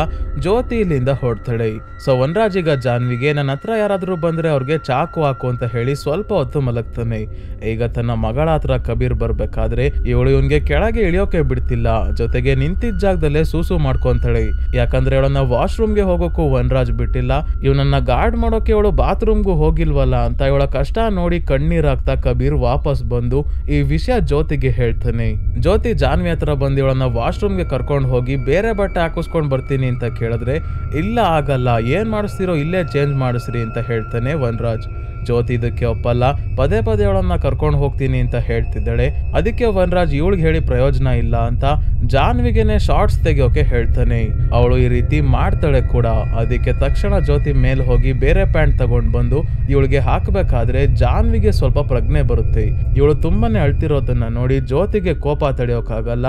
ಜ್ಯೋತಿ ಇಲ್ಲಿಂದ ಹೊಡ್ತಾಳೆ. ಸೊ ವನರಾಜ್ ಈಗ ಜಾನ್ವಿಗೆ, ನನ್ನ ಹತ್ರ ಯಾರಾದ್ರೂ ಬಂದ್ರೆ ಅವ್ರಿಗೆ ಚಾಕು ಹಾಕು ಅಂತ ಹೇಳಿ ಸ್ವಲ್ಪ ಹೊತ್ತು ಮಲಗ್ತಾನೆ. ಈಗ ತನ್ನ ಮಗಳ ಹತ್ರ ಕಬೀರ್ ಬರ್ಬೇಕಾದ್ರೆ ಇವಳು ಇವನ್ಗೆ ಕೆಳಗೆ ಇಳಿಯೋಕೆ ಬಿಡ್ತಿಲ್ಲ, ಜೊತೆಗೆ ನಿಂತಿದ್ದ ಜಾಗದಲ್ಲೇ ಸೂಸು ಮಾಡ್ಕೊಂತಾಳೆ. ಯಾಕಂದ್ರೆ ಇವಳನ್ನ ವಾಶ್ರೂಮ್ಗೆ ಹೋಗೋಕ್ಕೂ ವನರಾಜ್ ಬಿಟ್ಟಿಲ್ಲ. ಇವನನ್ನ ಗಾರ್ಡ್ ಮಾಡೋಕೆ ಇವಳು ಬಾತ್ರೂಮ್ಗೂ ಹೋಗಿಲ್ವಲ್ಲ ಅಂತ ಇವಳ ಕಷ್ಟ ನೋಡಿ ಕಣ್ಣೀರಾಗ್ತಾ ಕಬೀರ್ ವಾಪಸ್ ಬಂದು ಈ ವಿಷಯ ಜ್ಯೋತಿಗೆ ಹೇಳ್ತಾನೆ. ಜ್ಯೋತಿ ಜಾನ್ವಿ ಹತ್ರ ಬಂದು ಇವಳನ್ನ ವಾಶ್ರೂಮ್ಗೆ ಕರ್ಕೊಂಡು ಹೋಗಿ ಬೇರೆ ಬಟ್ಟೆ ಹಾಕಿಸ್ಕೊಂಡ್ ಬರ್ತೀನಿ ಅಂತ ಕೇಳಿದ್ರೆ ಇಲ್ಲ ಆಗಲ್ಲ, ಏನ್ ಮಾಡಿಸ್ತಿರೋ ಇಲ್ಲೇ ಚೇಂಜ್ ಮಾಡಿಸ್ರಿ ಅಂತ ಹೇಳ್ತಾನೆ ವನರಾಜ್. ಜ್ಯೋತಿ ಇದಕ್ಕೆ ಒಪ್ಪಲ್ಲ, ಪದೇ ಪದೇ ಅವಳನ್ನ ಕರ್ಕೊಂಡು ಹೋಗ್ತೀನಿ ಅಂತ ಹೇಳ್ತಿದ್ದಾಳೆ. ಅದಕ್ಕೆ ವನರಾಜ್ ಇವಳಿಗೆ ಹೇಳಿ ಪ್ರಯೋಜನ ಇಲ್ಲ ಅಂತ ಜಾನ್ವಿಗೆನೆ ಶಾರ್ಟ್ಸ್ ತೆಗಿಯೋಕೆ ಹೇಳ್ತಾನೆ. ಅವಳು ಈ ರೀತಿ ಮಾಡ್ತಾಳೆ ಕೂಡ. ಅದಕ್ಕೆ ತಕ್ಷಣ ಜ್ಯೋತಿ ಮೇಲ್ ಹೋಗಿ ಬೇರೆ ಪ್ಯಾಂಟ್ ತಗೊಂಡ್ ಬಂದು ಇವಳಿಗೆ ಹಾಕಬೇಕಾದ್ರೆ ಜಾನ್ವಿಗೆ ಸ್ವಲ್ಪ ಪ್ರಜ್ಞೆ ಬರುತ್ತೆ. ಇವಳು ತುಂಬಾನೇ ಅಳ್ತಿರೋದನ್ನ ನೋಡಿ ಜ್ಯೋತಿಗೆ ಕೋಪ ತಡೆಯೋಕ್ಕಾಗಲ್ಲ.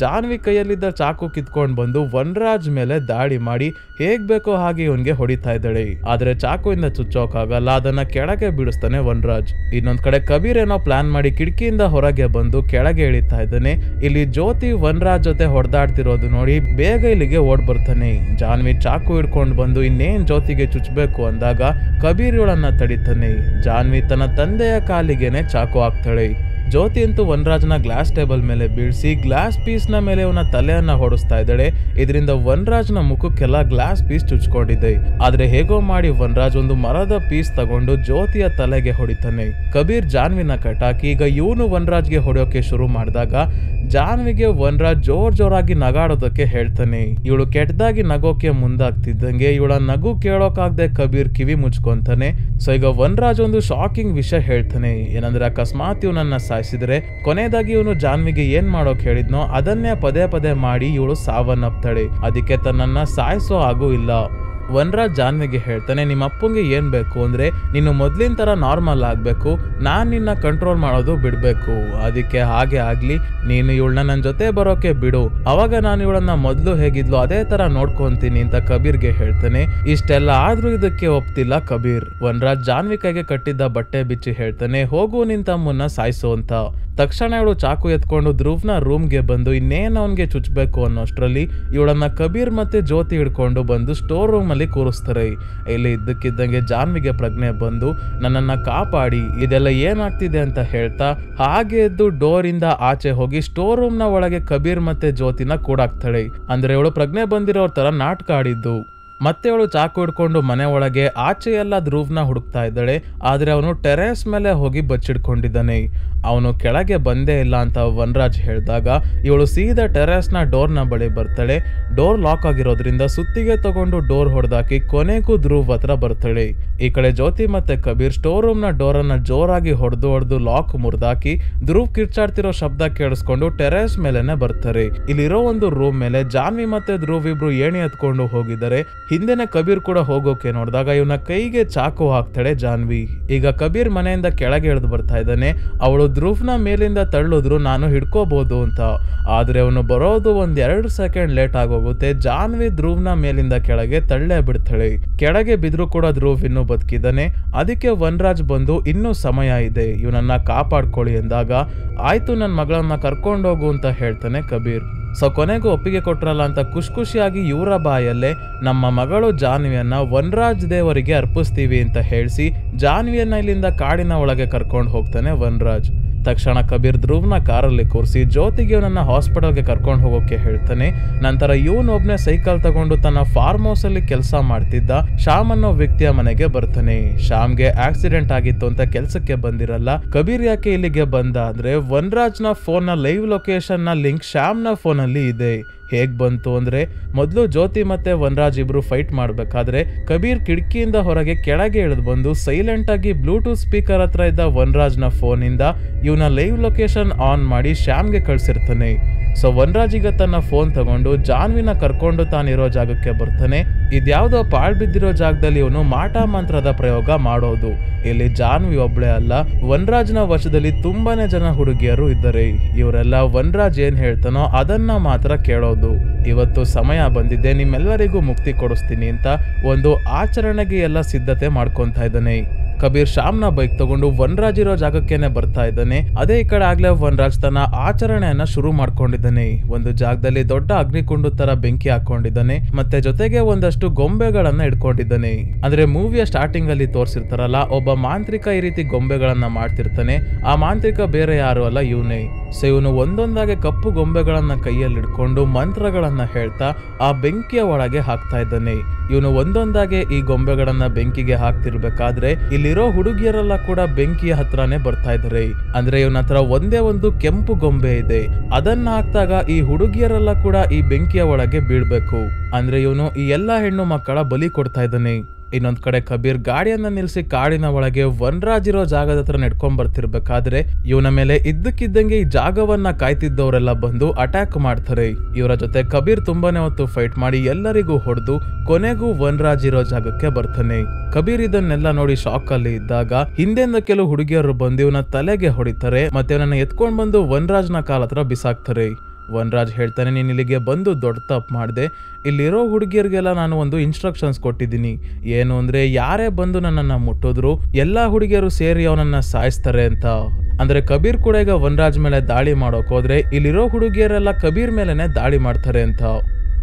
ಜಾನ್ವಿ ಕೈಯಲ್ಲಿದ್ದ ಚಾಕು ಕಿತ್ಕೊಂಡ್ ಬಂದು ವನರಾಜ್ ಮೇಲೆ ದಾಳಿ ಮಾಡಿ ಹೇಗ್ ಬೇಕೋ ಹಾಗೆ ಇವನ್ಗೆ ಹೊಡಿತಾ ಇದ್ದಾಳೆ. ಆದ್ರೆ ಚಾಕುವಿಂದ ಚುಚ್ಚೋಕಾಗಲ್ಲ, ಅದನ್ನ ಕೆಳಗೆ ಬಿಡಿಸ್ತಾನೆ ವನರಾಜ್. ಇನ್ನೊಂದ್ ಕಡೆ ಕಬೀರ್ ಏನೋ ಪ್ಲಾನ್ ಮಾಡಿ ಕಿಟಕಿಯಿಂದ ಹೊರಗೆ ಬಂದು ಕೆಳಗೆ ಇಳಿತಾ ಇದ್ದಾನೆ. ಇಲ್ಲಿ ಜ್ಯೋತಿ ವನರಾಜ್ ಜೊತೆ ಹೊಡೆದಾಡ್ತಿರೋದು ನೋಡಿ ಬೇಗ ಇಲ್ಲಿಗೆ ಓಡ್ ಬರ್ತಾನೆ. ಜಾನ್ವಿ ಚಾಕು ಹಿಡ್ಕೊಂಡು ಬಂದು ಇನ್ನೇನ್ ಜ್ಯೋತಿಗೆ ಚುಚ್ಚಬೇಕು ಅಂದಾಗ ಕಬೀರ್ ಇವಳನ್ನ ತಡಿತಾನೆ. ಜಾನ್ವಿ ತನ್ನ ತಂದೆಯ ಕಾಲಿಗೆನೆ ಚಾಕು ಹಾಕ್ತಾಳೆ. ಜ್ಯೋತಿ ಅಂತೂ ವನರಾಜ್ನ ಗ್ಲಾಸ್ ಟೇಬಲ್ ಮೇಲೆ ಬೀಳ್ಸಿ ಗ್ಲಾಸ್ ಪೀಸ್ ನ ಮೇಲೆ ಅವನ ತಲೆಯನ್ನ ಹೊಡಿಸ್ತಾ ಇದ್ದಾಳೆ. ಇದರಿಂದ ವನರಾಜ್ನ ಮುಖಕ್ಕೆಲ್ಲ ಗ್ಲಾಸ್ ಪೀಸ್ ಚುಚ್ಕೊಂಡಿದೆ. ಆದ್ರೆ ಹೇಗೋ ಮಾಡಿ ವನರಾಜ್ ಒಂದು ಮರದ ಪೀಸ್ ತಗೊಂಡು ಜ್ಯೋತಿಯ ತಲೆಗೆ ಹೊಡಿತಾನೆ. ಕಬೀರ್ ಜಾನ್ವಿನ ಕಟ್ಟಾಕಿ ಈಗ ಇವನು ವನರಾಜ್ಗೆ ಹೊಡೆಯೋಕೆ ಶುರು ಮಾಡಿದಾಗ ಜಾನ್ವಿಗೆ ವನರಾಜ್ ಜೋರಾಗಿ ನಗಾಡೋದಕ್ಕೆ ಹೇಳ್ತಾನೆ. ಇವಳು ಕೆಟ್ಟದಾಗಿ ನಗೋಕೆ ಮುಂದಾಗ್ತಿದ್ದಂಗೆ ಇವಳ ನಗು ಕೇಳೋಕಾಗದೆ ಕಬೀರ್ ಕಿವಿ ಮುಚ್ಕೊಂತಾನೆ. ಸೊ ಈಗ ವನರಾಜ್ ಒಂದು ಶಾಕಿಂಗ್ ವಿಷಯ ಹೇಳ್ತಾನೆ. ಏನಂದ್ರೆ ಅಕಸ್ಮಾತ್ ಇವನನ್ನ ಸಾಯಿಸಿದ್ರೆ ಕೊನೆಯದಾಗಿ ಇವನು ಜಾನ್ವಿಗೆ ಏನ್ ಮಾಡೋಕ್ ಹೇಳಿದ್ನೋ ಅದನ್ನೇ ಪದೇ ಪದೇ ಮಾಡಿ ಇವಳು ಸಾವನ್ನಪ್ತಾಳೆ. ಅದಕ್ಕೆ ತನ್ನನ್ನ ಸಾಯಿಸೋ ಹಾಗೂ ಇಲ್ಲ. ವನರಾಜ್ ಜಾನ್ವಿಗೆ ಹೇಳ್ತಾನೆ, ನಿಮ್ಮ ಅಪ್ಪಂಗೆ ಏನ್ ಬೇಕು ಅಂದ್ರೆ ನೀನು ಮೊದ್ಲಿನ ತರ ನಾರ್ಮಲ್ ಆಗ್ಬೇಕು, ನಾನ್ ನಿನ್ನ ಕಂಟ್ರೋಲ್ ಮಾಡೋದು ಬಿಡ್ಬೇಕು. ಅದಕ್ಕೆ ಹಾಗೆ ಆಗ್ಲಿ, ನೀನು ಇವಳನ್ನ ನನ್ನ ಜೊತೆ ಬರೋಕೆ ಬಿಡು, ಅವಾಗ ನಾನು ಇವಳನ್ನ ಮೊದ್ಲು ಹೇಗಿದ್ಲು ಅದೇ ತರ ನೋಡ್ಕೊಂತೀನಿ ಅಂತ ಕಬೀರ್ಗೆ ಹೇಳ್ತಾನೆ. ಇಷ್ಟೆಲ್ಲ ಆದ್ರೂ ಇದಕ್ಕೆ ಒಪ್ತಿಲ್ಲ ಕಬೀರ್. ವನರಾಜ್ ಜಾನ್ವಿ ಕೈಗೆ ಕಟ್ಟಿದ್ದ ಬಟ್ಟೆ ಬಿಚ್ಚಿ ಹೇಳ್ತಾನೆ, ಹೋಗು ನಿನ್ ತಮ್ಮನ್ನ ಸಾಯಿಸು ಅಂತ. ತಕ್ಷಣ ಇವಳು ಚಾಕು ಎತ್ಕೊಂಡು ಧ್ರುವ್ನ ರೂಮ್ಗೆ ಬಂದು ಇನ್ನೇನು ಅವನ್ಗೆ ಚುಚ್ಬೇಕು ಅನ್ನೋಷ್ಟ್ರಲ್ಲಿ ಇವಳನ್ನ ಕಬೀರ್ ಮತ್ತೆ ಜ್ಯೋತಿ ಹಿಡ್ಕೊಂಡು ಬಂದು ಸ್ಟೋರ್ ರೂಮ್ ಅಲ್ಲಿ ಕೂರಿಸ್ತಾರೆ. ಇಲ್ಲಿ ಇದ್ದಕ್ಕಿದ್ದಂಗೆ ಜಾನ್ವಿಗೆ ಪ್ರಜ್ಞೆ ಬಂದು ನನ್ನನ್ನ ಕಾಪಾಡಿ, ಇದೆಲ್ಲ ಏನಾಗ್ತಿದೆ ಅಂತ ಹೇಳ್ತಾ ಹಾಗೆ ಎದ್ದು ಡೋರ್ ಇಂದ ಆಚೆ ಹೋಗಿ ಸ್ಟೋರ್ ರೂಮ್ ನ ಒಳಗೆ ಕಬೀರ್ ಮತ್ತೆ ಜ್ಯೋತಿನ ಕೂಡಾಕ್ತಾಳೆ. ಅಂದ್ರೆ ಇವಳು ಪ್ರಜ್ಞೆ ಬಂದಿರೋರ್ ತರ ನಾಟಕ ಆಡಿದ್ದು. ಮತ್ತೆ ಅವಳು ಚಾಕು ಹಿಡ್ಕೊಂಡು ಮನೆ ಒಳಗೆ ಆಚೆ ಎಲ್ಲ ಧ್ರುವ್ನ ಹುಡುಕ್ತಾ ಇದ್ದಾಳೆ. ಆದ್ರೆ ಅವನು ಟೆರೇಸ್ ಮೇಲೆ ಹೋಗಿ ಬಚ್ಚಿಡ್ಕೊಂಡಿದ್ದಾನೆ. ಅವನು ಕೆಳಗೆ ಬಂದೇ ಇಲ್ಲ ಅಂತ ವನರಾಜ್ ಹೇಳಿದಾಗ ಇವಳು ಸೀದಾ ಟೆರೇಸ್ನ ಡೋರ್ನ ಬಳಿ ಬರ್ತಾಳೆ. ಡೋರ್ ಲಾಕ್ ಆಗಿರೋದ್ರಿಂದ ಸುತ್ತಿಗೆ ತಗೊಂಡು ಡೋರ್ ಹೊಡೆದಾಕಿ ಕೊನೆಗೂ ಧ್ರುವ್ ಹತ್ರ ಬರ್ತಾಳೆ. ಈ ಕಡೆ ಜ್ಯೋತಿ ಮತ್ತೆ ಕಬೀರ್ ಸ್ಟೋರ್ ರೂಮ್ ನ ಡೋರ್ ಅನ್ನ ಜೋರಾಗಿ ಹೊಡೆದು ಲಾಕ್ ಮುರಿದಾಕಿ ಧ್ರುವ್ ಕಿರ್ಚಾಡ್ತಿರೋ ಶಬ್ದ ಕೇಳಿಸ್ಕೊಂಡು ಟೆರೇಸ್ ಮೇಲೆನೆ ಬರ್ತಾರೆ. ಇಲ್ಲಿರೋ ಒಂದು ರೂಮ್ ಮೇಲೆ ಜಾನ್ವಿ ಮತ್ತೆ ಧ್ರುವ್ ಇಬ್ರು ಏಣಿ ಹತ್ಕೊಂಡು ಹೋಗಿದ್ದಾರೆ. ಹಿಂದೆನೆ ಕಬೀರ್ ಕೂಡ ಹೋಗೋಕೆ ನೋಡಿದಾಗ ಇವನ ಕೈಗೆ ಚಾಕು ಹಾಕ್ತಾಳೆ ಜಾನ್ವಿ. ಈಗ ಕಬೀರ್ ಮನೆಯಿಂದ ಕೆಳಗೆ ಇಳಿದು ಬರ್ತಾ ಇದ್ದಾನೆ. ಅವಳು ಧ್ರುವ್ನ ಮೇಲಿಂದ ತಳ್ಳಿದ್ರು ನಾನು ಹಿಡ್ಕೋಬಹುದು ಅಂತ. ಆದ್ರೆ ಅವನು ಬರೋದು ಒಂದ್ 2 ಸೆಕೆಂಡ್ ಲೇಟ್ ಆಗೋಗುತ್ತೆ. ಜಾನ್ವಿ ಧ್ರುವ್ನ ಮೇಲಿಂದ ಕೆಳಗೆ ತಳ್ಳೇ ಬಿಡ್ತಾಳೆ. ಕೆಳಗೆ ಬಿದ್ರು ಕೂಡ ಧ್ರುವ್ ಇನ್ನೂ ಬದುಕಿದ್ದಾನೆ. ಅದಕ್ಕೆ ವನರಾಜ್ ಬಂದು ಇನ್ನೂ ಸಮಯ ಇದೆ, ಇವನನ್ನ ಕಾಪಾಡ್ಕೊಳ್ಳಿ ಎಂದಾಗ ಆಯ್ತು ನನ್ನ ಮಗಳನ್ನ ಕರ್ಕೊಂಡೋಗು ಅಂತ ಹೇಳ್ತಾನೆ ಕಬೀರ್. ಸೊ ಕೊನೆಗೂ ಒಪ್ಪಿಗೆ ಕೊಟ್ರಲ್ಲ ಅಂತ ಖುಷಿಯಾಗಿ ಇವರ ಬಾಯಲ್ಲೇ ನಮ್ಮ ಮಗಳು ಜಾನ್ವಿಯನ್ನ ವನರಾಜ್ ದೇವರಿಗೆ ಅರ್ಪಿಸ್ತೀವಿ ಅಂತ ಹೇಳಿಸಿ ಜಾನ್ವಿಯನ್ನ ಇಲ್ಲಿಂದ ಕಾಡಿನ ಒಳಗೆ ಕರ್ಕೊಂಡು ಹೋಗ್ತಾನೆ ವನರಾಜ್. ತಕ್ಷಣ ಕಬೀರ್ ಧ್ರುವ್ನ ಕಾರಲ್ಲಿ ಕೂರಿಸಿ ಜ್ಯೋತಿಗೆ ಇವನನ್ನ ಹಾಸ್ಪಿಟಲ್ಗೆ ಕರ್ಕೊಂಡು ಹೋಗೋಕೆ ಹೇಳ್ತಾನೆ. ನಂತರ ಇವನೊಬ್ನೇ ಸೈಕಲ್ ತಗೊಂಡು ತನ್ನ ಫಾರ್ಮ್ ಹೌಸ್ ಅಲ್ಲಿ ಕೆಲಸ ಮಾಡ್ತಿದ್ದ ಶ್ಯಾಮ್ ಅನ್ನೋ ವ್ಯಕ್ತಿಯ ಮನೆಗೆ ಬರ್ತಾನೆ. ಶ್ಯಾಮ್ಗೆ ಆಕ್ಸಿಡೆಂಟ್ ಆಗಿತ್ತು ಅಂತ ಕೆಲ್ಸಕ್ಕೆ ಬಂದಿರಲ್ಲ. ಕಬೀರ್ ಯಾಕೆ ಇಲ್ಲಿಗೆ ಬಂದ ಅಂದ್ರೆ ವನರಾಜ್ ನ ಫೋನ್ ನ ಲೈವ್ ಲೊಕೇಶನ್ ನ ಲಿಂಕ್ ಶ್ಯಾಮ್ ನ ಫೋನ್ ಅಲ್ಲಿ ಇದೆ. ಹೇಗ್ ಬಂತು ಅಂದ್ರೆ ಮೊದಲು ಜ್ಯೋತಿ ಮತ್ತೆ ವನರಾಜ್ ಇಬ್ರು ಫೈಟ್ ಮಾಡ್ಬೇಕಾದ್ರೆ ಕಬೀರ್ ಕಿಟಕಿಯಿಂದ ಹೊರಗೆ ಕೆಳಗೆ ಇಳಿದು ಬಂದು ಸೈಲೆಂಟ್ ಆಗಿ ಬ್ಲೂಟೂತ್ ಸ್ಪೀಕರ್ ಹತ್ರ ಇದ್ದ ವನರಾಜ್ ನ ಫೋನ್ ಇಂದ ಇವನ ಲೈವ್ ಲೊಕೇಶನ್ ಆನ್ ಮಾಡಿ ಶ್ಯಾಮ್ಗೆ ಕಳ್ಸಿರ್ತಾನೆ. ಸೊ ವನರಾಜ್ ಈಗ ತನ್ನ ಫೋನ್ ತಗೊಂಡು ಜಾನ್ವಿನ ಕರ್ಕೊಂಡು ತಾನಿರೋ ಜಾಗಕ್ಕೆ ಬರ್ತಾನೆ. ಇದ್ಯಾವುದೋ ಪಾಳ್ ಬಿದ್ದಿರೋ ಜಾಗದಲ್ಲಿ ಇವನು ಮಾಟ ಮಂತ್ರದ ಪ್ರಯೋಗ ಮಾಡೋದು. ಇಲ್ಲಿ ಜಾನ್ವಿ ಒಬ್ಳೆ ಅಲ್ಲ, ವನರಾಜ್ನ ವಶದಲ್ಲಿ ತುಂಬಾನೇ ಜನ ಹುಡುಗಿಯರು ಇದ್ದಾರೆ. ಇವರೆಲ್ಲ ವನರಾಜ್ ಏನ್ ಹೇಳ್ತಾನೋ ಅದನ್ನ ಮಾತ್ರ ಕೇಳೋದು. ಇವತ್ತು ಸಮಯ ಬಂದಿದೆ, ನಿಮ್ಮೆಲ್ಲರಿಗೂ ಮುಕ್ತಿ ಕೊಡಿಸ್ತೀನಿ ಅಂತ ಒಂದು ಆಚರಣೆಗೆ ಎಲ್ಲ ಸಿದ್ಧತೆ ಮಾಡ್ಕೊಂತ ಇದ್ದಾನೆ. ಕಬೀರ್ ಶ್ಯಾಮ್ನ ಬೈಕ್ ತಗೊಂಡು ವನರಾಜ್ ಇರೋ ಜಾಗಕ್ಕೇನೆ ಬರ್ತಾ ಇದ್ದಾನೆ. ಅದೇ ಈ ಕಡೆ ಆಗ್ಲೇ ವನರಾಜ್ ತನ್ನ ಆಚರಣೆಯನ್ನ ಶುರು ಮಾಡ್ಕೊಂಡಿದ್ದಾನೆ. ಒಂದು ಜಾಗದಲ್ಲಿ ದೊಡ್ಡ ಅಗ್ನಿಕುಂಡು ತರ ಬೆಂಕಿ ಹಾಕೊಂಡಿದ್ದಾನೆ. ಮತ್ತೆ ಜೊತೆಗೆ ಒಂದಷ್ಟು ಗೊಂಬೆಗಳನ್ನ ಇಟ್ಕೊಂಡಿದ್ದಾನೆ. ಅಂದ್ರೆ ಮೂವಿಯ ಸ್ಟಾರ್ಟಿಂಗ್ ಅಲ್ಲಿ ತೋರಿಸಿರ್ತಾರಲ್ಲ, ಒಬ್ಬ ಮಾಂತ್ರಿಕ ಈ ರೀತಿ ಗೊಂಬೆಗಳನ್ನ ಮಾಡ್ತಿರ್ತಾನೆ. ಆ ಮಾಂತ್ರಿಕ ಬೇರೆ ಯಾರು ಅಲ್ಲ, ಇವನೇ. ಸೊ ಇವನು ಒಂದೊಂದಾಗೆ ಕಪ್ಪು ಗೊಂಬೆಗಳನ್ನ ಕೈಯಲ್ಲಿ ಇಟ್ಕೊಂಡು ಮಂತ್ರಗಳನ್ನ ಹೇಳ್ತಾ ಆ ಬೆಂಕಿಯ ಒಳಗೆ ಹಾಕ್ತಾ ಇದ್ದಾನೆ. ಇವನು ಒಂದೊಂದಾಗೆ ಈ ಗೊಂಬೆಗಳನ್ನ ಬೆಂಕಿಗೆ ಹಾಕ್ತಿರ್ಬೇಕಾದ್ರೆ ಇಲ್ಲಿರೋ ಹುಡುಗಿಯರೆಲ್ಲ ಕೂಡ ಬೆಂಕಿಯ ಹತ್ರನೇ ಬರ್ತಾ ಇದ್ದಾರೆ. ಅಂದ್ರೆ ಇವನ ಹತ್ರ ಒಂದೇ ಒಂದು ಕೆಂಪು ಗೊಂಬೆ ಇದೆ. ಅದನ್ನ ಹಾಕ್ದಾಗ ಈ ಹುಡುಗಿಯರೆಲ್ಲ ಕೂಡ ಈ ಬೆಂಕಿಯ ಒಳಗೆ ಬೀಳ್ಬೇಕು. ಅಂದ್ರೆ ಇವನು ಈ ಎಲ್ಲಾ ಹೆಣ್ಣು ಮಕ್ಕಳ ಬಲಿ ಕೊಡ್ತಾ ಇದ್ದಾನೆ. ಇನ್ನೊಂದ್ ಕಡೆ ಕಬೀರ್ ಗಾಡಿಯನ್ನ ನಿಲ್ಸಿ ಕಾಡಿನ ಒಳಗೆ ವನರಾಜ್ ಇರೋ ಜಾಗದ ಹತ್ರ ನೆಡ್ಕೊಂಡ್ ಬರ್ತಿರ್ಬೇಕಾದ್ರೆ ಇವನ ಮೇಲೆ ಇದ್ದಕ್ಕಿದ್ದಂಗೆ ಈ ಜಾಗವನ್ನ ಕಾಯ್ತಿದ್ದವರೆಲ್ಲ ಬಂದು ಅಟ್ಯಾಕ್ ಮಾಡ್ತಾರೆ. ಇವರ ಜೊತೆ ಕಬೀರ್ ತುಂಬಾನೇ ಹೊತ್ತು ಫೈಟ್ ಮಾಡಿ ಎಲ್ಲರಿಗೂ ಹೊಡೆದು ಕೊನೆಗೂ ವನರಾಜ್ ಇರೋ ಜಾಗಕ್ಕೆ ಬರ್ತಾನೆ. ಕಬೀರ್ ಇದನ್ನೆಲ್ಲ ನೋಡಿ ಶಾಕ್ ಅಲ್ಲಿ ಇದ್ದಾಗ ಹಿಂದೆಂದ ಕೆಲವು ಹುಡುಗಿಯರು ಬಂದು ಇವನ ತಲೆಗೆ ಹೊಡಿತಾರೆ. ಮತ್ತೆ ಇವನನ್ನ ಎತ್ಕೊಂಡ್ ಬಂದು ವನರಾಜ್ನ ಕಾಲ ಹತ್ರ ಬಿಸಾಕ್ತಾರೆ. ವನರಾಜ್ ಹೇಳ್ತಾನೆ, ನೀನ್ ಇಲ್ಲಿಗೆ ಬಂದು ದೊಡ್ಡ ತಪ್ಪು ಮಾಡಿದೆ. ಇಲ್ಲಿರೋ ಹುಡುಗಿಯರಿಗೆಲ್ಲ ನಾನು ಒಂದು ಇನ್ಸ್ಟ್ರಕ್ಷನ್ಸ್ ಕೊಟ್ಟಿದ್ದೀನಿ. ಏನು ಅಂದ್ರೆ ಯಾರೇ ಬಂದು ನನ್ನನ್ನ ಮುಟ್ಟಿದ್ರು ಎಲ್ಲಾ ಹುಡುಗಿಯರು ಸೇರಿ ಅವನನ್ನ ಸಾಯಿಸ್ತಾರೆ ಅಂತ. ಅಂದ್ರೆ ಕಬೀರ್ ಕೂಡ ಈಗ ವನರಾಜ್ ಮೇಲೆ ದಾಳಿ ಮಾಡೋಕ್ ಹೋದ್ರೆ ಇಲ್ಲಿರೋ ಹುಡುಗಿಯರೆಲ್ಲ ಕಬೀರ್ ಮೇಲೆನೆ ದಾಳಿ ಮಾಡ್ತಾರೆ ಅಂತ.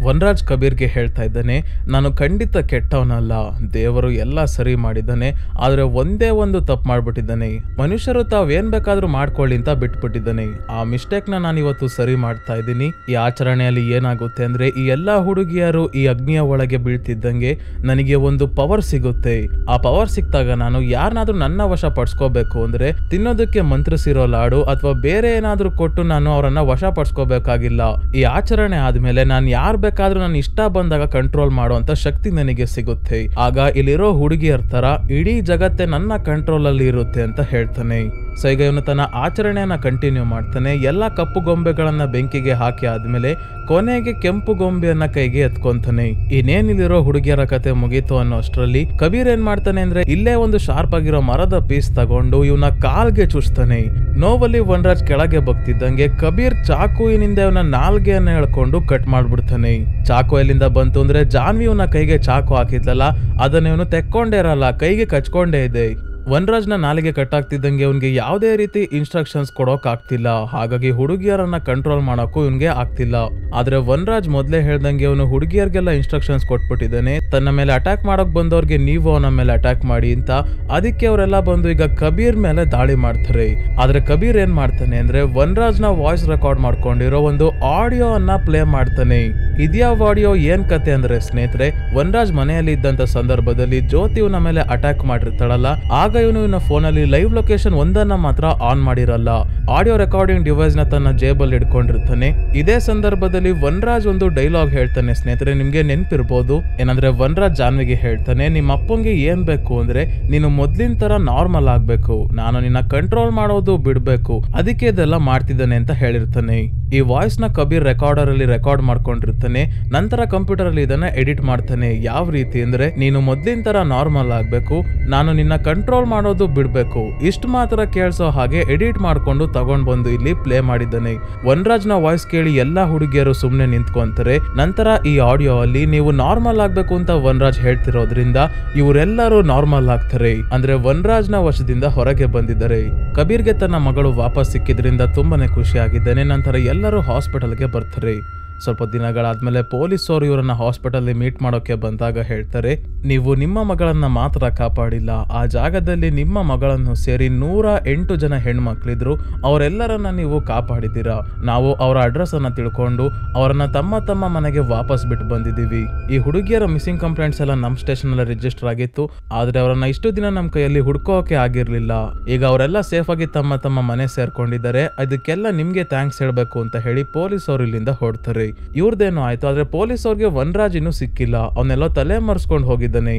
ವನರಾಜ್ ಕಬೀರ್ಗೆ ಹೇಳ್ತಾ ಇದ್ದಾನೆ, ನಾನು ಖಂಡಿತ ಕೆಟ್ಟವನಲ್ಲ, ದೇವರು ಎಲ್ಲ ಸರಿ ಮಾಡಿದ್ದಾನೆ, ಆದ್ರೆ ಒಂದೇ ಒಂದು ತಪ್ಪು ಮಾಡ್ಬಿಟ್ಟಿದ್ದಾನೆ. ಮನುಷ್ಯರು ತಾವೇನ್ ಬೇಕಾದ್ರೂ ಮಾಡ್ಕೊಳ್ಳಿ ಅಂತ ಬಿಟ್ಬಿಟ್ಟಿದ್ದಾನೆ. ಆ ಮಿಸ್ಟೇಕ್ನ ನಾನು ಇವತ್ತು ಸರಿ ಮಾಡ್ತಾ ಇದ್ದೀನಿ. ಈ ಆಚರಣೆಯಲ್ಲಿ ಏನಾಗುತ್ತೆ ಅಂದ್ರೆ, ಈ ಎಲ್ಲಾ ಹುಡುಗಿಯರು ಈ ಅಗ್ನಿಯ ಒಳಗೆ ಬೀಳ್ತಿದ್ದಂಗೆ ನನಗೆ ಒಂದು ಪವರ್ ಸಿಗುತ್ತೆ. ಆ ಪವರ್ ಸಿಕ್ತಾಗ ನಾನು ಯಾರನ್ನಾದ್ರೂ ನನ್ನ ವಶ ಪಡಿಸ್ಕೋಬೇಕು ಅಂದ್ರೆ ತಿನ್ನೋದಕ್ಕೆ ಮಂತ್ರಿಸಿರೋ ಲಾಡು ಅಥವಾ ಬೇರೆ ಏನಾದ್ರೂ ಕೊಟ್ಟು ನಾನು ಅವರನ್ನ ವಶ ಪಡಿಸ್ಕೋಬೇಕಾಗಿಲ್ಲ. ಈ ಆಚರಣೆ ಆದ್ಮೇಲೆ ನಾನು ಯಾರ್ ಬೇಕಾದ್ರೂ ನಾನು ಇಷ್ಟ ಬಂದಾಗ ಕಂಟ್ರೋಲ್ ಮಾಡುವಂತ ಶಕ್ತಿ ನನಗೆ ಸಿಗುತ್ತೆ. ಆಗ ಇಲ್ಲಿರೋ ಹುಡುಗಿಯರ ತರ ಇಡೀ ಜಗತ್ತೇ ನನ್ನ ಕಂಟ್ರೋಲ್ ಅಲ್ಲಿ ಇರುತ್ತೆ ಅಂತ ಹೇಳ್ತಾನೆ. ಸೊ ಈಗ ಇವನು ತನ್ನ ಆಚರಣೆಯನ್ನ ಕಂಟಿನ್ಯೂ ಮಾಡ್ತಾನೆ. ಎಲ್ಲಾ ಕಪ್ಪು ಗೊಂಬೆಗಳನ್ನ ಬೆಂಕಿಗೆ ಹಾಕಿ ಆದ್ಮೇಲೆ ಕೊನೆಗೆ ಕೆಂಪು ಗೊಂಬೆಯನ್ನ ಕೈಗೆ ಎತ್ಕೊಂತಾನೆ. ಇನ್ನೇನಿಲ್ಲಿರೋ ಹುಡುಗಿಯರ ಕತೆ ಮುಗೀತು ಅನ್ನೋ ಅಷ್ಟರಲ್ಲಿ ಕಬೀರ್ ಏನ್ ಮಾಡ್ತಾನೆ ಅಂದ್ರೆ, ಇಲ್ಲೇ ಒಂದು ಶಾರ್ಪ್ ಆಗಿರೋ ಮರದ ಪೀಸ್ ತಗೊಂಡು ಇವನ ಕಾಲ್ಗೆ ಚುಚ್ತಾನೆ. ನೋವಲ್ಲಿ ವನರಾಜ್ ಕೆಳಗೆ ಬಗ್ತಿದ್ದಂಗೆ ಕಬೀರ್ ಚಾಕುವಿನಿಂದ ಇವನ ನಾಲ್ಗೆಯನ್ನ ಎಳ್ಕೊಂಡು ಕಟ್ ಮಾಡ್ಬಿಡ್ತಾನೆ. ಚಾಕು ಎಲ್ಲಿಂದ ಬಂತು ಅಂದ್ರೆ, ಜಾನ್ವಿ ಇವನ ಕೈಗೆ ಚಾಕು ಹಾಕಿದ್ಲಲ್ಲ, ಅದನ್ನ ಇವನು ತೆಕ್ಕೊಂಡೇ ಇರಲ್ಲ, ಕೈಗೆ ಕಚ್ಕೊಂಡೇ ಇದೆ. ವನರಾಜ್ನ ನಾಲಿಗೆ ಕಟ್ಟಾಗ್ತಿದ್ದಂಗೆ ಇವನ್ಗೆ ಯಾವುದೇ ರೀತಿ ಇನ್ಸ್ಟ್ರಕ್ಷನ್ಸ್ ಕೊಡೋಕ್ ಆಗ್ತಿಲ್ಲ. ಹಾಗಾಗಿ ಹುಡುಗಿಯರನ್ನ ಕಂಟ್ರೋಲ್ ಮಾಡೋಕ್ಕೂ ಇವನ್ಗೆ ಆಗ್ತಿಲ್ಲ. ಆದ್ರೆ ವನರಾಜ್ ಮೊದ್ಲೇ ಹೇಳ್ದಂಗೆ ಅವನು ಹುಡುಗಿಯರಿಗೆಲ್ಲ ಇನ್ಸ್ಟ್ರಕ್ಷನ್ಸ್ ಕೊಟ್ಬಿಟ್ಟಿದ್ದಾನೆ, ತನ್ನ ಮೇಲೆ ಅಟ್ಯಾಕ್ ಮಾಡಕ್ ಬಂದವ್ರಿಗೆ ನೀವು ಅವನ ಮೇಲೆ ಅಟ್ಯಾಕ್ ಮಾಡಿ ಅಂತ. ಅದಕ್ಕೆ ಅವರೆಲ್ಲ ಬಂದು ಈಗ ಕಬೀರ್ ಮೇಲೆ ದಾಳಿ ಮಾಡ್ತಾರೆ. ಆದ್ರೆ ಕಬೀರ್ ಏನ್ ಮಾಡ್ತಾನೆ ಅಂದ್ರೆ, ವನರಾಜ್ನ ವಾಯ್ಸ್ ರೆಕಾರ್ಡ್ ಮಾಡ್ಕೊಂಡಿರೋ ಒಂದು ಆಡಿಯೋ ಅನ್ನ ಪ್ಲೇ ಮಾಡ್ತಾನೆ. ಇದ್ಯಾವ ಆಡಿಯೋ ಏನ್ ಕತೆ ಅಂದ್ರೆ ಸ್ನೇಹಿತರೆ, ವನರಾಜ್ ಮನೆಯಲ್ಲಿ ಇದ್ದಂತ ಸಂದರ್ಭದಲ್ಲಿ ಜ್ಯೋತಿ ಇವನ ಮೇಲೆ ಅಟ್ಯಾಕ್ ಮಾಡಿರ್ತಾಳಲ್ಲ, ಆಗ ಇವನು ಇವನ ಫೋನಲ್ಲಿ ಲೈವ್ ಲೊಕೇಶನ್ ಒಂದನ್ನ ಮಾತ್ರ ಆನ್ ಮಾಡಿರಲ್ಲ. ಆಡಿಯೋ ರೆಕಾರ್ಡಿಂಗ್ ಡಿವೈಸ್ ನ ತನ್ನ ಜೇಬಲ್ಲಿ ಇಟ್ಕೊಂಡಿರ್ತಾನೆ. ಇದೇ ಸಂದರ್ಭದಲ್ಲಿ ವನರಾಜ್ ಒಂದು ಡೈಲಾಗ್ ಹೇಳ್ತಾನೆ ಸ್ನೇಹಿತರೆ, ನಿಮ್ಗೆ ನೆನ್ಪಿರ್ಬೋದು. ಏನಂದ್ರೆ ವನರಾಜ್ ಜಾನ್ವಿಗೆ ಹೇಳ್ತಾನೆ, ನಿಮ್ಮ ಅಪ್ಪಂಗೆ ಏನ್ ಬೇಕು ಅಂದ್ರೆ ನೀನು ಮೊದ್ಲಿನ ತರ ನಾರ್ಮಲ್ ಆಗ್ಬೇಕು, ನಾನು ನಿನ್ನ ಕಂಟ್ರೋಲ್ ಮಾಡೋದು ಬಿಡ್ಬೇಕು, ಅದಕ್ಕೆ ಇದೆಲ್ಲ ಮಾಡ್ತಿದ್ದಾನೆ ಅಂತ ಹೇಳಿರ್ತಾನೆ. ಈ ವಾಯ್ಸ್ ನ ಕಬೀರ್ ರೆಕಾರ್ಡರ್ ಅಲ್ಲಿ ರೆಕಾರ್ಡ್ ಮಾಡ್ಕೊಂಡಿರ್ತಾನೆ. ನಂತರ ಕಂಪ್ಯೂಟರ್ ಅಲ್ಲಿ ಇದನ್ನ ಎಡಿಟ್ ಮಾಡ್ತಾನೆ. ಯಾವ ರೀತಿ ಅಂದ್ರೆ, ನೀನು ಮೊದ್ಲಿನ ತರ ನಾರ್ಮಲ್ ಆಗ್ಬೇಕು, ನಾನು ನಿನ್ನ ಕಂಟ್ರೋಲ್ ಮಾಡೋದು ಬಿಡ್ಬೇಕು, ಇಷ್ಟು ಮಾತ್ರ ಕೇಳಿಸೋ ಹಾಗೆ ಎಡಿಟ್ ಮಾಡ್ಕೊಂಡು ತಗೊಂಡ್ ಬಂದು ಇಲ್ಲಿ ಪ್ಲೇ ಮಾಡಿದ್ದಾನೆ. ವನರಾಜ್ ನ ವಾಯ್ಸ್ ಕೇಳಿ ಎಲ್ಲಾ ಹುಡುಗಿಯರು ಸುಮ್ನೆ ನಿಂತ್ಕೊಂತಾರೆ. ನಂತರ ಈ ಆಡಿಯೋ ಅಲ್ಲಿ ನೀವು ನಾರ್ಮಲ್ ಆಗ್ಬೇಕು ಅಂತ ವನರಾಜ್ ಹೇಳ್ತಿರೋದ್ರಿಂದ ಇವರೆಲ್ಲರೂ ನಾರ್ಮಲ್ ಆಗ್ತಾರೆ. ಅಂದ್ರೆ ವನರಾಜ್ ನ ವಶದಿಂದ ಹೊರಗೆ ಬಂದಿದ್ದಾರೆ. ಕಬೀರ್ಗೆ ತನ್ನ ಮಗಳು ವಾಪಸ್ ಸಿಕ್ಕಿದ್ರಿಂದ ತುಂಬಾನೇ ಖುಷಿ ಆಗಿದ್ದಾನೆ. ನಂತರ ಎಲ್ಲರೂ ಹಾಸ್ಪಿಟಲ್ಗೆ ಬರ್ತಾರೆ. ಸ್ವಲ್ಪ ದಿನಗಳಾದ್ಮೇಲೆ ಪೊಲೀಸರು ಇವರನ್ನ ಹಾಸ್ಪಿಟಲ್ ಮೀಟ್ ಮಾಡೋಕೆ ಬಂದಾಗ ಹೇಳ್ತಾರೆ, ನೀವು ನಿಮ್ಮ ಮಗಳನ್ನ ಮಾತ್ರ ಕಾಪಾಡಿಲ್ಲ, ಆ ಜಾಗದಲ್ಲಿ ನಿಮ್ಮ ಮಗಳನ್ನು ಸೇರಿ 108 ಜನ ಹೆಣ್ಮಕ್ಳಿದ್ರು, ಅವರೆಲ್ಲರನ್ನ ನೀವು ಕಾಪಾಡಿದ್ದೀರಾ. ನಾವು ಅವರ ಅಡ್ರೆಸ್ ಅನ್ನ ತಿಳ್ಕೊಂಡು ಅವರನ್ನ ತಮ್ಮ ತಮ್ಮ ಮನೆಗೆ ವಾಪಸ್ ಬಿಟ್ಟು ಬಂದಿದ್ದೀವಿ. ಈ ಹುಡುಗಿಯರ ಮಿಸ್ಸಿಂಗ್ ಕಂಪ್ಲೇಂಟ್ಸ್ ಎಲ್ಲ ನಮ್ ಸ್ಟೇಷನ್ ಅಲ್ಲಿ ರಿಜಿಸ್ಟರ್ ಆಗಿತ್ತು, ಆದ್ರೆ ಅವರನ್ನ ಇಷ್ಟು ದಿನ ನಮ್ ಕೈಯಲ್ಲಿ ಹುಡ್ಕೋಕೆ ಆಗಿರ್ಲಿಲ್ಲ. ಈಗ ಅವರೆಲ್ಲ ಸೇಫ್ ಆಗಿ ತಮ್ಮ ತಮ್ಮ ಮನೆ ಸೇರ್ಕೊಂಡಿದ್ದಾರೆ. ಅದಕ್ಕೆಲ್ಲ ನಿಮ್ಗೆ ಥ್ಯಾಂಕ್ಸ್ ಹೇಳ್ಬೇಕು ಅಂತ ಹೇಳಿ ಪೊಲೀಸ್ ಅವರು ಇಲ್ಲಿಂದ ಹೊರಡ್ತಾರೆ. ಇವ್ರದೇನೋ ಆಯ್ತು, ಆದ್ರೆ ಪೊಲೀಸ್ ಅವ್ರಿಗೆ ವನರಾಜ್ ಇನ್ನೂ ಸಿಕ್ಕಿಲ್ಲ, ಅವನ್ನೆಲ್ಲ ತಲೆ ಮರೆಸ್ಕೊಂಡು ಹೋಗಿದ್ದಾನೆ.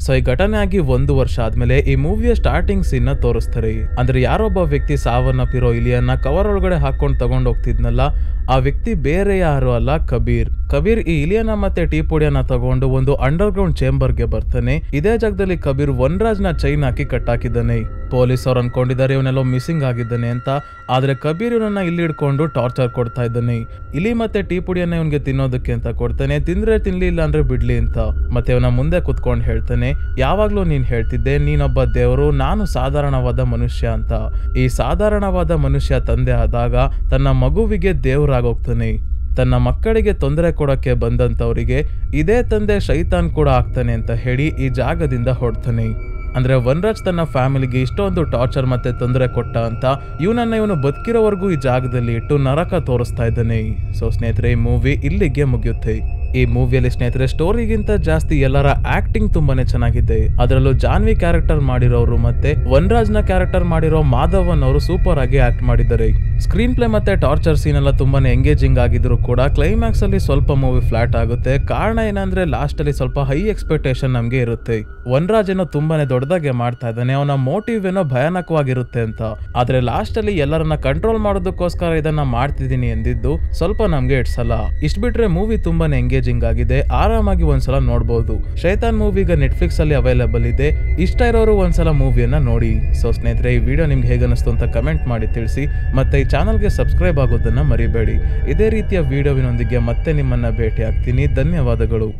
ಸೊ ಈ ಘಟನೆ ಆಗಿ 1 ವರ್ಷ ಆದ್ಮೇಲೆ ಈ ಮೂವಿಯ ಸ್ಟಾರ್ಟಿಂಗ್ ಸೀನ್ ನ ತೋರಿಸ್ತಾರೆ. ಅಂದ್ರೆ ಯಾರೊಬ್ಬ ವ್ಯಕ್ತಿ ಸಾವನ್ನಪ್ಪಿರೋ ಇಲಿಯನ್ನ ಕವರ್ ಒಳಗಡೆ ಹಾಕೊಂಡು ತಗೊಂಡ್ ಹೋಗ್ತಿದ್ನಲ್ಲ, ಆ ವ್ಯಕ್ತಿ ಬೇರೆ ಯಾರು ಅಲ್ಲ, ಕಬೀರ್. ಕಬೀರ್ ಈ ಇಲಿಯನ್ನ ಮತ್ತೆ ಟೀ ಪುಡಿಯನ್ನ ತಗೊಂಡು ಒಂದು ಅಂಡರ್ ಗ್ರೌಂಡ್ ಚೇಂಬರ್ ಗೆ ಬರ್ತಾನೆ. ಇದೇ ಜಾಗದಲ್ಲಿ ಕಬೀರ್ ವನರಾಜ್ ನ ಚೈನ್ ಹಾಕಿ ಕಟ್ಟಾಕಿದ್ದಾನೆ. ಪೊಲೀಸ್ ಅವ್ರು ಅನ್ಕೊಂಡಿದ್ದಾರೆ ಇವನೆಲ್ಲೋ ಮಿಸ್ಸಿಂಗ್ ಆಗಿದ್ದಾನೆ ಅಂತ, ಆದ್ರೆ ಕಬೀರ್ ಇವನನ್ನ ಇಲ್ಲಿ ಹಿಡ್ಕೊಂಡು ಟಾರ್ಚರ್ ಕೊಡ್ತಾ ಇದ್ದಾನೆ. ಇಲಿ ಮತ್ತೆ ಟೀ ಪುಡಿಯನ್ನ ಇವನ್ಗೆ ತಿನ್ನೋದಕ್ಕೆ ಅಂತ ಕೊಡ್ತಾನೆ. ತಿಂದ್ರೆ ತಿನ್ಲಿ, ಇಲ್ಲ ಅಂದ್ರೆ ಬಿಡ್ಲಿ ಅಂತ. ಮತ್ತೆ ಇವನ ಮುಂದೆ ಕುತ್ಕೊಂಡು ಹೇಳ್ತಾನೆ, ಯಾವಾಗ್ಲೂ ನೀನ್ ಹೇಳ್ತಿದ್ದೆ ನೀನೊಬ್ಬ ದೇವರು, ನಾನು ಸಾಧಾರಣವಾದ ಮನುಷ್ಯ ಅಂತ. ಈ ಸಾಧಾರಣವಾದ ಮನುಷ್ಯ ತಂದೆ ಆದಾಗ ತನ್ನ ಮಗುವಿಗೆ ದೇವರಾಗೋಗ್ತಾನೆ. ತನ್ನ ಮಕ್ಕಳಿಗೆ ತೊಂದರೆ ಕೊಡಕ್ಕೆ ಬಂದಂತವರಿಗೆ ಇದೇ ತಂದೆ ಶೈತಾನ್ ಕೂಡ ಆಗ್ತಾನೆ ಅಂತ ಹೇಳಿ ಈ ಜಾಗದಿಂದ ಹೊರಡ್ತಾನೆ. ಅಂದ್ರೆ ವನರಾಜ್ ತನ್ನ ಫ್ಯಾಮಿಲಿಗೆ ಇಷ್ಟೊಂದು ಟಾರ್ಚರ್ ಮತ್ತೆ ತೊಂದರೆ ಕೊಟ್ಟ ಅಂತ ಇವನು ಬದುಕಿರೋವರೆಗೂ ಈ ಜಾಗದಲ್ಲಿ ಇಟ್ಟು ನರಕ ತೋರಿಸ್ತಾ ಇದ್ದಾನೆ. ಸೊ ಸ್ನೇಹಿತರೆ, ಈ ಮೂವಿ ಇಲ್ಲಿಗೆ ಮುಗಿಯುತ್ತೆ. ಈ ಮೂವಿಯಲ್ಲಿ ಸ್ನೇಹಿತರೆ ಸ್ಟೋರಿಗಿಂತ ಜಾಸ್ತಿ ಎಲ್ಲರ ಆಕ್ಟಿಂಗ್ ತುಂಬಾನೇ ಚೆನ್ನಾಗಿದೆ. ಅದರಲ್ಲೂ ಜಾನ್ವಿ ಕ್ಯಾರೆಕ್ಟರ್ ಮಾಡಿರೋರು ಮತ್ತೆ ವನರಾಜ್ ನ ಕ್ಯಾರೆಕ್ಟರ್ ಮಾಡಿರೋ ಮಾಧವನ್ ಅವರು ಸೂಪರ್ ಆಗಿ ಆಕ್ಟ್ ಮಾಡಿದ್ದಾರೆ. ಸ್ಕ್ರೀನ್ ಪ್ಲೇ ಮತ್ತೆ ಟಾರ್ಚರ್ ಸೀನ್ ಎಲ್ಲ ತುಂಬಾನೇ ಎಂಗೇಜಿಂಗ್ ಆಗಿದ್ರು ಕೂಡ ಕ್ಲೈಮ್ಯಾಕ್ಸ್ ಅಲ್ಲಿ ಸ್ವಲ್ಪ ಮೂವಿ ಫ್ಲಾಟ್ ಆಗುತ್ತೆ. ಕಾರಣ ಏನಂದ್ರೆ ಲಾಸ್ಟ್ ಅಲ್ಲಿ ಸ್ವಲ್ಪ ಹೈ ಎಕ್ಸ್ಪೆಕ್ಟೇಷನ್ ನಮ್ಗೆ ಇರುತ್ತೆ. ವನರಾಜ್ ಏನೋ ತುಂಬಾನೇ ದೊಡ್ಡದಾಗೆ ಮಾಡ್ತಾ ಇದ್ದಾನೆ, ಅವನ ಮೋಟಿವ್ ಏನೋ ಭಯಾನಕವಾಗಿರುತ್ತೆ ಅಂತ. ಆದ್ರೆ ಲಾಸ್ಟ್ ಅಲ್ಲಿ ಎಲ್ಲರನ್ನ ಕಂಟ್ರೋಲ್ ಮಾಡೋದಕ್ಕೋಸ್ಕರ ಇದನ್ನ ಮಾಡ್ತಿದೀನಿ ಎಂದಿದ್ದು ಸ್ವಲ್ಪ ನಮ್ಗೆ ಇಡ್ಸಲ್ಲ. ಇಷ್ಟ ಬಿಟ್ರೆ ಮೂವಿ ತುಂಬಾನೇ ಎಂಗೇಜಿಂಗ್ ಆಗಿದೆ, ಆರಾಮಾಗಿ ಒಂದ್ಸಲ ನೋಡಬಹುದು. ಶೈತಾನ್ ಮೂವಿ ಈಗ ನೆಟ್ಫ್ಲಿಕ್ಸ್ ಅಲ್ಲಿ ಅವೈಲೇಬಲ್ ಇದೆ. ಇಷ್ಟ ಇರೋರು ಒಂದ್ಸಲ ಮೂವಿಯನ್ನ ನೋಡಿ. ಸೊ ಸ್ನೇಹಿತರೆ, ಈ ವಿಡಿಯೋ ನಿಮ್ಗೆ ಹೇಗನ್ನಿಸ್ತು ಅಂತ ಕಮೆಂಟ್ ಮಾಡಿ ತಿಳಿಸಿ. ಮತ್ತೆ ಈ ಚಾನಲ್ಗೆ ಸಬ್ಸ್ಕ್ರೈಬ್ ಆಗೋದನ್ನ ಮರಿಬೇಡಿ. ಇದೇ ರೀತಿಯ ವಿಡಿಯೋವಿನೊಂದಿಗೆ ಮತ್ತೆ ನಿಮ್ಮನ್ನ ಭೇಟಿ ಆಗ್ತೀನಿ. ಧನ್ಯವಾದಗಳು.